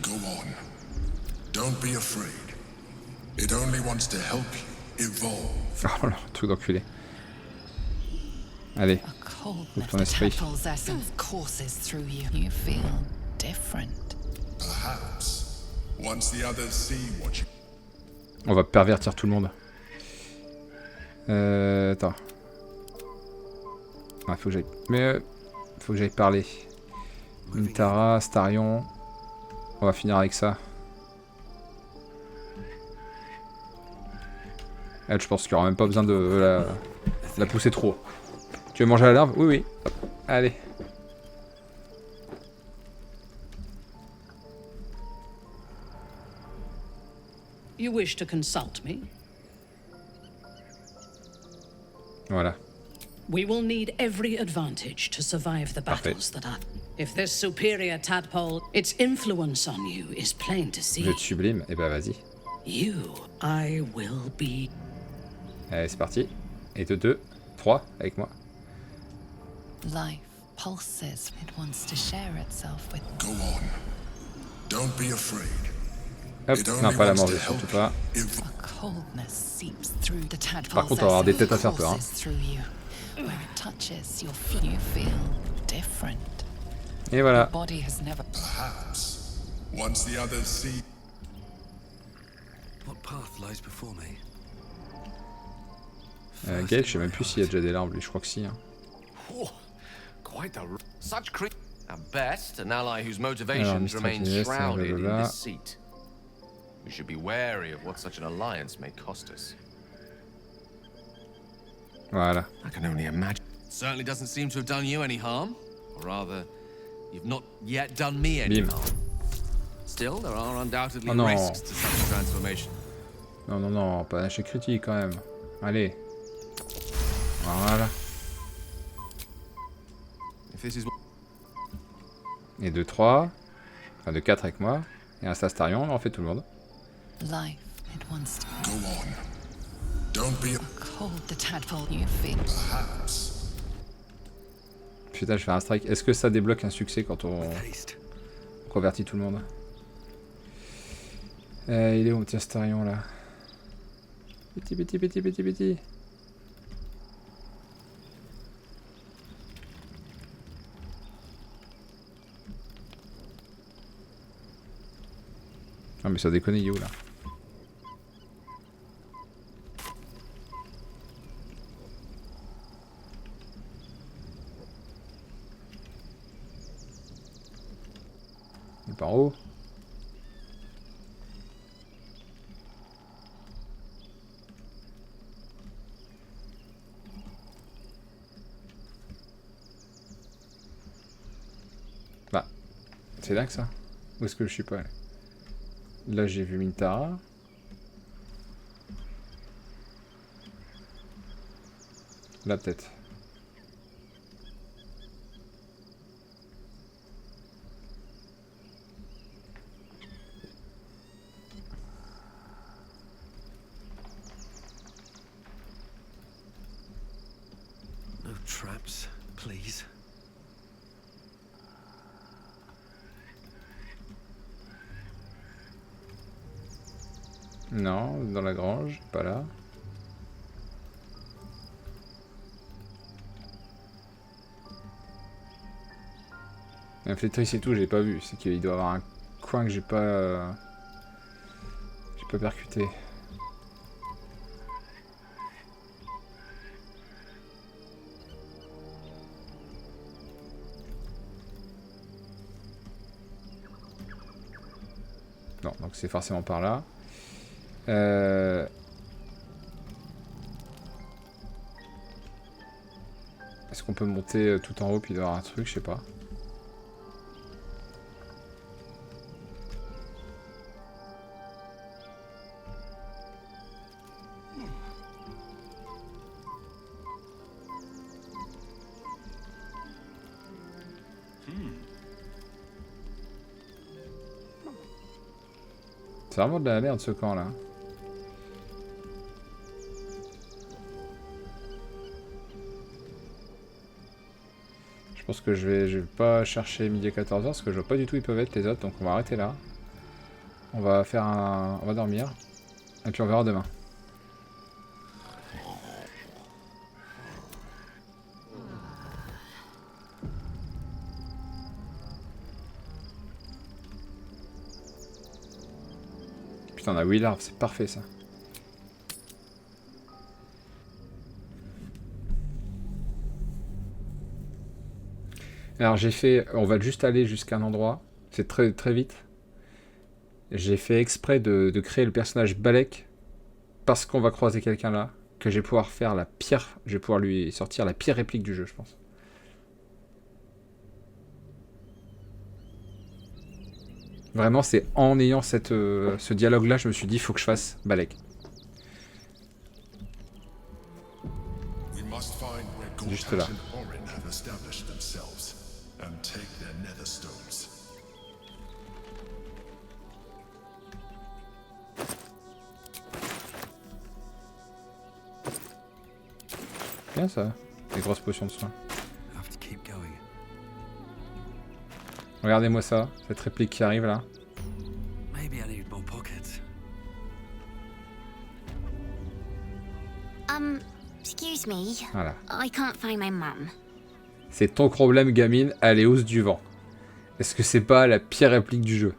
Go on. Don't be afraid. It only wants to help you evolve. Oh là, truc d'enculé. Allez, ouvre ton esprit. On va pervertir tout le monde. Attends. Ah, faut que j'aille. Mais faut que j'aille parler. Mintara, Starion. On va finir avec ça. Elle, je pense qu'il n'y aura même pas besoin de la pousser trop. Tu veux manger la larve? Oui, oui. Hop. Allez. You wish to consult me? Voilà. We will need every advantage to survive the battles that are. If this superior tadpole, its influence on you is plain to see. Vous êtes sublime. Et bah vas-y. You, I will be. Allez, c'est parti. Et de 2, 3 avec moi. Life pulses. It wants to share itself with. Go on. Don't be afraid. Hop, non, pas la manger, surtout pas. A coldness seeps through the tadpole's. Par contre, on va avoir des têtes à faire peur. Hein. Where it touches, you feel different. Et voilà. Body has never. Perhaps once the others see. What path lies before me? Gaël, je sais même plus s'il y a déjà des larves, lui, je crois que si. Hein. Quite a such at best, an ally whose motivations remain shrouded in deceit. We should be wary of what such an alliance may cost us. Voilà. I can only imagine. Certainly doesn't seem to have done you any harm, or rather, you've not yet done me any harm. Still, there are undoubtedly risks to such a transformation. Non, non, non, pas lâcher critique quand même. Allez. Voilà. Et 2, 3. Enfin, de 4 avec moi. Et un Stastarion, on en fait tout le monde. Life, it wants to. Go on. Don't be. Cold the tadpole you feel. Perhaps. Putain, je fais un strike. Est-ce que ça débloque un succès quand on convertit tout le monde? Il est où, petit Astarion là? Petit. Ah mais ça déconne, il est où là? Il est par haut. Bah, c'est dingue ça. Où est-ce que je suis pas allé? Là j'ai vu Mintara. Là peut-être. No traps, please. Non, dans la grange, pas là. Inflétrice et tout, j'ai pas vu. C'est qu'il doit y avoir un coin que j'ai pas percuté. Non, donc c'est forcément par là. Est-ce qu'on peut monter tout en haut puis avoir un truc, je sais pas. C'est vraiment de la merde ce camp là. Je pense que je vais pas chercher midi à 14h parce que je vois pas du tout où ils peuvent être les autres, donc on va arrêter là. On va faire un. On va dormir. Et puis on verra demain. Putain, on a 8 larves, c'est parfait ça. Alors j'ai fait, on va juste aller jusqu'à un endroit, c'est très vite. J'ai fait exprès de créer le personnage Balek parce qu'on va croiser quelqu'un là, que je vais pouvoir faire la pire... Je vais pouvoir lui sortir la pire réplique du jeu, je pense. Vraiment, c'est en ayant ce dialogue-là, je me suis dit, il faut que je fasse Balek. Juste là. Bien ça, des grosses potions de soin. Regardez-moi ça, cette réplique qui arrive là. Excuse me. Voilà. I can't find my mum. C'est ton problème, gamine, elle est hausse du vent. Est-ce que c'est pas la pire réplique du jeu?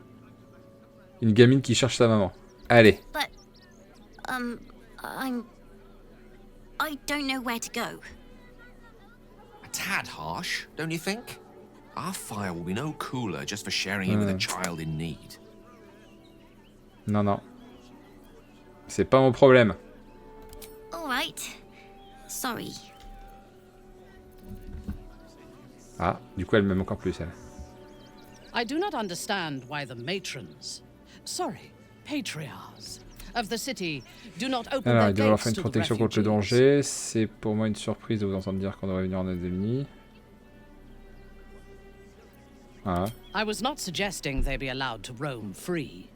Une gamine qui cherche sa maman. Allez. But, I don't know where to go. A tad harsh, don't you think? Our fire will be no cooler just for sharing it with a child in need. Non, non. C'est pas mon problème. All right. Sorry. Ah, du coup, elle m'aime encore plus, elle. I do not understand why the matrons, patriarchs of the city do not open Alors, their il doit leur gates faire une to the protection contre le refugees. danger. C'est pour moi une surprise de vous entendre dire qu'on devrait venir en aide des ennemis. Voilà. I was not suggesting they be allowed to roam free.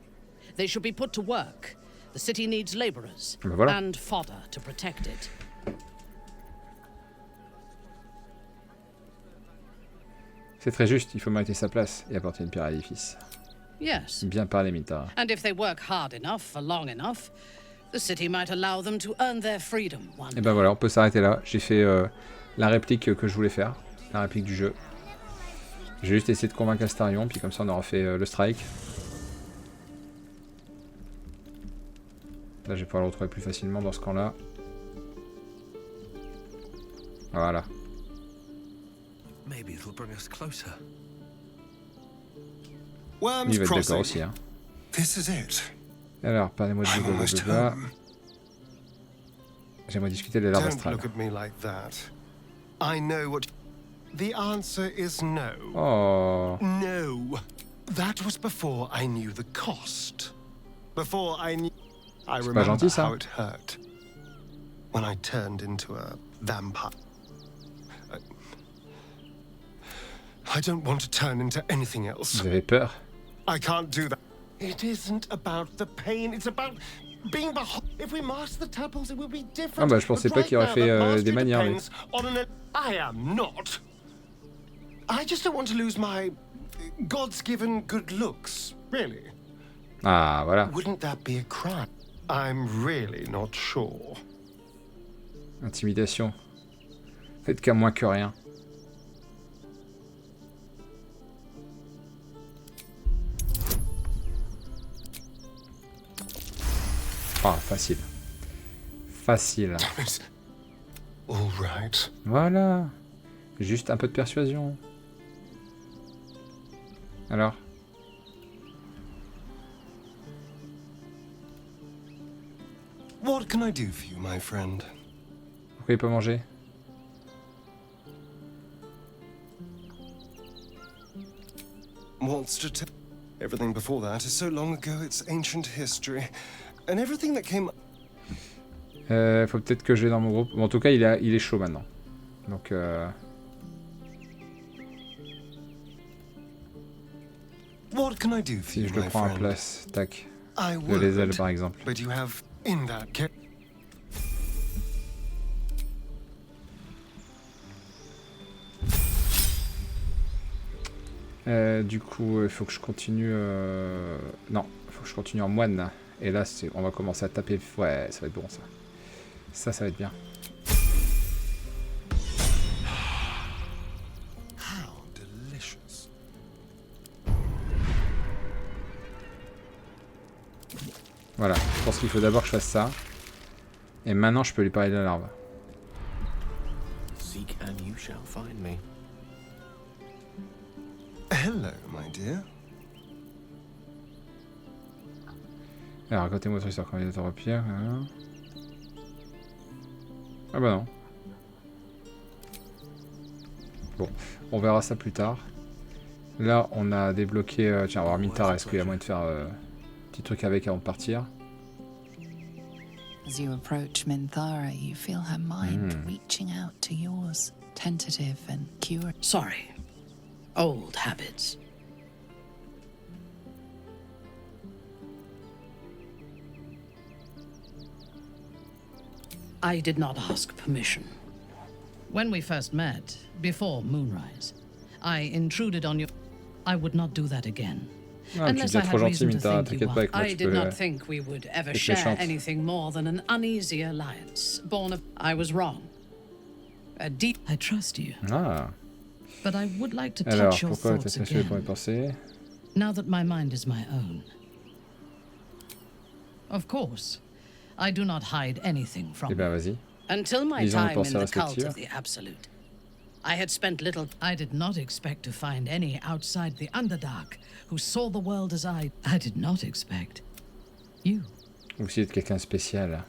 They should be put to work. The city needs laborers voilà. and fodder to protect it. C'est très juste, il faut mériter sa place et apporter une pierre à l'édifice. Yes. Bien parlé, Mita. And if they work hard enough for long enough, the city might allow them to earn their freedom one. Et ben voilà, on peut s'arrêter là. J'ai fait la réplique que je voulais faire, la réplique du jeu. J'ai juste essayé de convaincre Astarion, puis comme ça on aura fait le strike. Là je vais pouvoir le retrouver plus facilement dans ce camp-là. Voilà. Maybe it'll bring us closer. Il va être d'accord aussi. Hein. This is it. Alors, parlez-moi de blablabla. J'aimerais discuter de l'arbre astral. Don't look at me like that. I know what... The answer is no. Oh. No. That was before I knew the cost. Before I knew... I remember gentil, ça. how it hurt. When I turned into a vampire. I don't want to turn into anything else. Vous avez peur? I can't do that. It isn't about the pain, it's about being behind. If we master the tadpoles, it will be different. Ah bah je pensais pas qu'il aurait fait des manières. Mais... I am not. I just don't want to lose my God's given good looks, really. Ah voilà. Wouldn't that be a crime? I'm really not sure. Intimidation. Faites qu'à moins que rien. Ah, facile. Facile. All right. Voilà. Juste un peu de persuasion. Alors? What can I do for you, my friend? Pourquoi il peut manger? Wants to tell. Everything before that is so long ago, it's ancient history. And everything that came... Faut peut-être que je l'ai dans mon groupe. Bon, en tout cas, il est chaud maintenant. Donc, What can I do for si you, je le my prends en friend? place, tac. I De les ailes, would, par exemple. but you have in that du coup, il faut que je continue... Non, il faut que je continue en moine. Et là, on va commencer à taper... Ouais, ça va être bon, ça. Ça va être bien. How delicious. Voilà, je pense qu'il faut d'abord que je fasse ça. Et maintenant, je peux lui parler de la larve. Seek and you shall find me. Hello, my dear. Alors, racontez-moi votre histoire quand il est au repère. Hein. Ah bah non. Bon, on verra ça plus tard. Là, on a débloqué... tiens, on va voir Mintara. Est-ce qu'il y a moyen de faire un petit truc avec avant de partir? As you approach Minthara, you feel her mind reaching out to yours, tentative and curious. Sorry. Old habits. I did not ask permission. When we first met, before moonrise, I intruded on your... I would not do that again. Ah, Unless tu I es trop had gentil, reason to Mintara, think you t'inquiète pas avec moi, I tu did peux... not think we would ever share méchante. anything more than an uneasy alliance, born of... I was wrong. A deep... I trust you. Ah. But I would like to Alors, touch your pourquoi thoughts t'as fait pour y again, penser? now that my mind is my own. Of course, I do not hide anything from Eh ben, vas-y. Until my Disons time pour in ça the cult respective. of the Absolute, I had spent little... I did not expect to find any outside the Underdark who saw the world as I did not expect. You. Ou si c'est quelqu'un de spécial.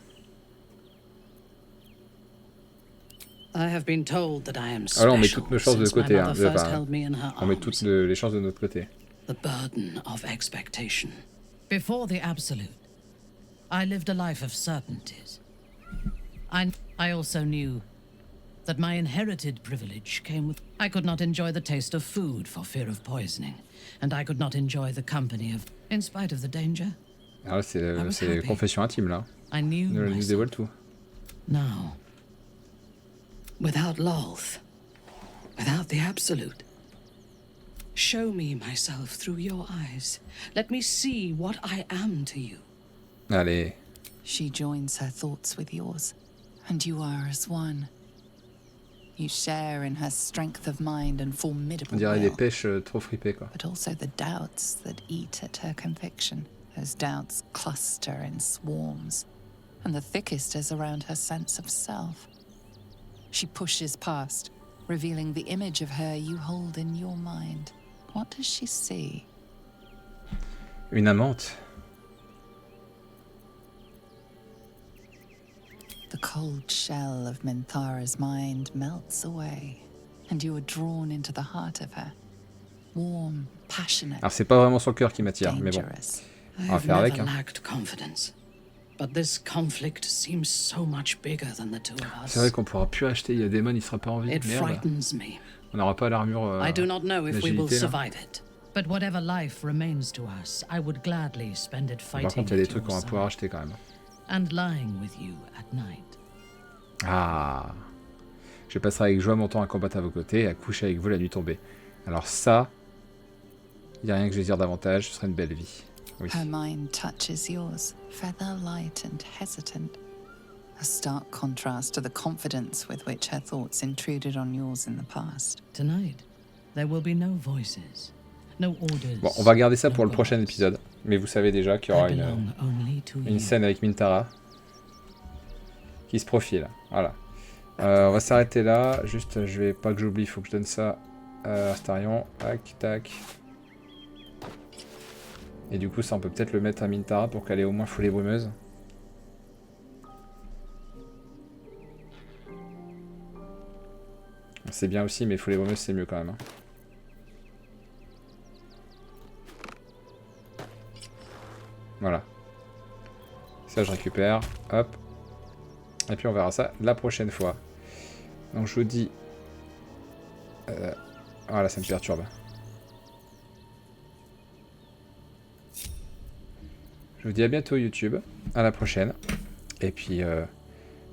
I have been told that I am Alors on met special toutes nos chances de since côté. my Hein. mother first Enfin, held me in her on met arms. toutes les chances de notre côté. The burden of expectation. Before the Absolute, I lived a life of certainties. I also knew that my inherited privilege came with... I could not enjoy the taste of food for fear of poisoning, and I could not enjoy the company of... In spite of the danger, Ah là, c'est confession intime là. I knew Ne nous myself. dévoile tout. Now, without Lolth, without the Absolute, show me myself through your eyes. Let me see what I am to you. Allez. She joins her thoughts with yours, and you are as one. You share in her strength of mind and formidable On dirait des will, pêches trop fripées quoi. but also the doubts that eat at her conviction. Those doubts cluster in swarms, and the thickest is around her sense of self. She pushes past, revealing the image of her you hold in your mind. What does she see? Une amante. The cold shell of Minthara's mind melts away, and you are drawn into the heart of her. Warm, passionate, Alors c'est pas vraiment son cœur qui m'attire, mais bon. dangerous. On va faire avec. Hein. Lacked confidence, but this conflict seems so much bigger than the two of us. C'est vrai qu'on pourra plus acheter Yademon, il sera pas en vie. It Merde. frightens me. On n'aura pas l'armure I do not know if we will d'agilité là. survive it. But whatever life remains to us, I would gladly spend it fighting. Par contre, il y a des at trucs your qu'on va side pouvoir acheter quand même. and lying with you at night. Ah. Je passerai avec joie mon temps à combattre à vos côtés et à coucher avec vous la nuit tombée. Alors ça, il n'y a rien que je vais dire davantage, ce serait une belle vie. Oui. Her mind touches yours, feather light and hesitant. A stark contrast to the confidence with which her thoughts intruded on yours in the past. Tonight, there will be no voices, no orders. Bon, on va garder ça pour no le prochain gods. épisode. Mais vous savez déjà qu'il y aura I belong only to une you. scène avec Mintara qui se profile. Voilà. On va s'arrêter là. Juste, je vais pas que j'oublie, il faut que je donne ça à Astarion. Tac, tac. Et du coup, ça, on peut peut-être le mettre à Mintara pour qu'elle ait au moins foulée brumeuse. C'est bien aussi, mais foulée brumeuse, c'est mieux quand même. Hein. Voilà. Ça, je récupère. Hop. Et puis, on verra ça la prochaine fois. Donc, je vous dis... Voilà, ça me perturbe. Je vous dis à bientôt YouTube, à la prochaine, et puis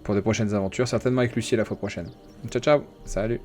pour de prochaines aventures, certainement avec Lucie la fois prochaine. Ciao ciao, salut.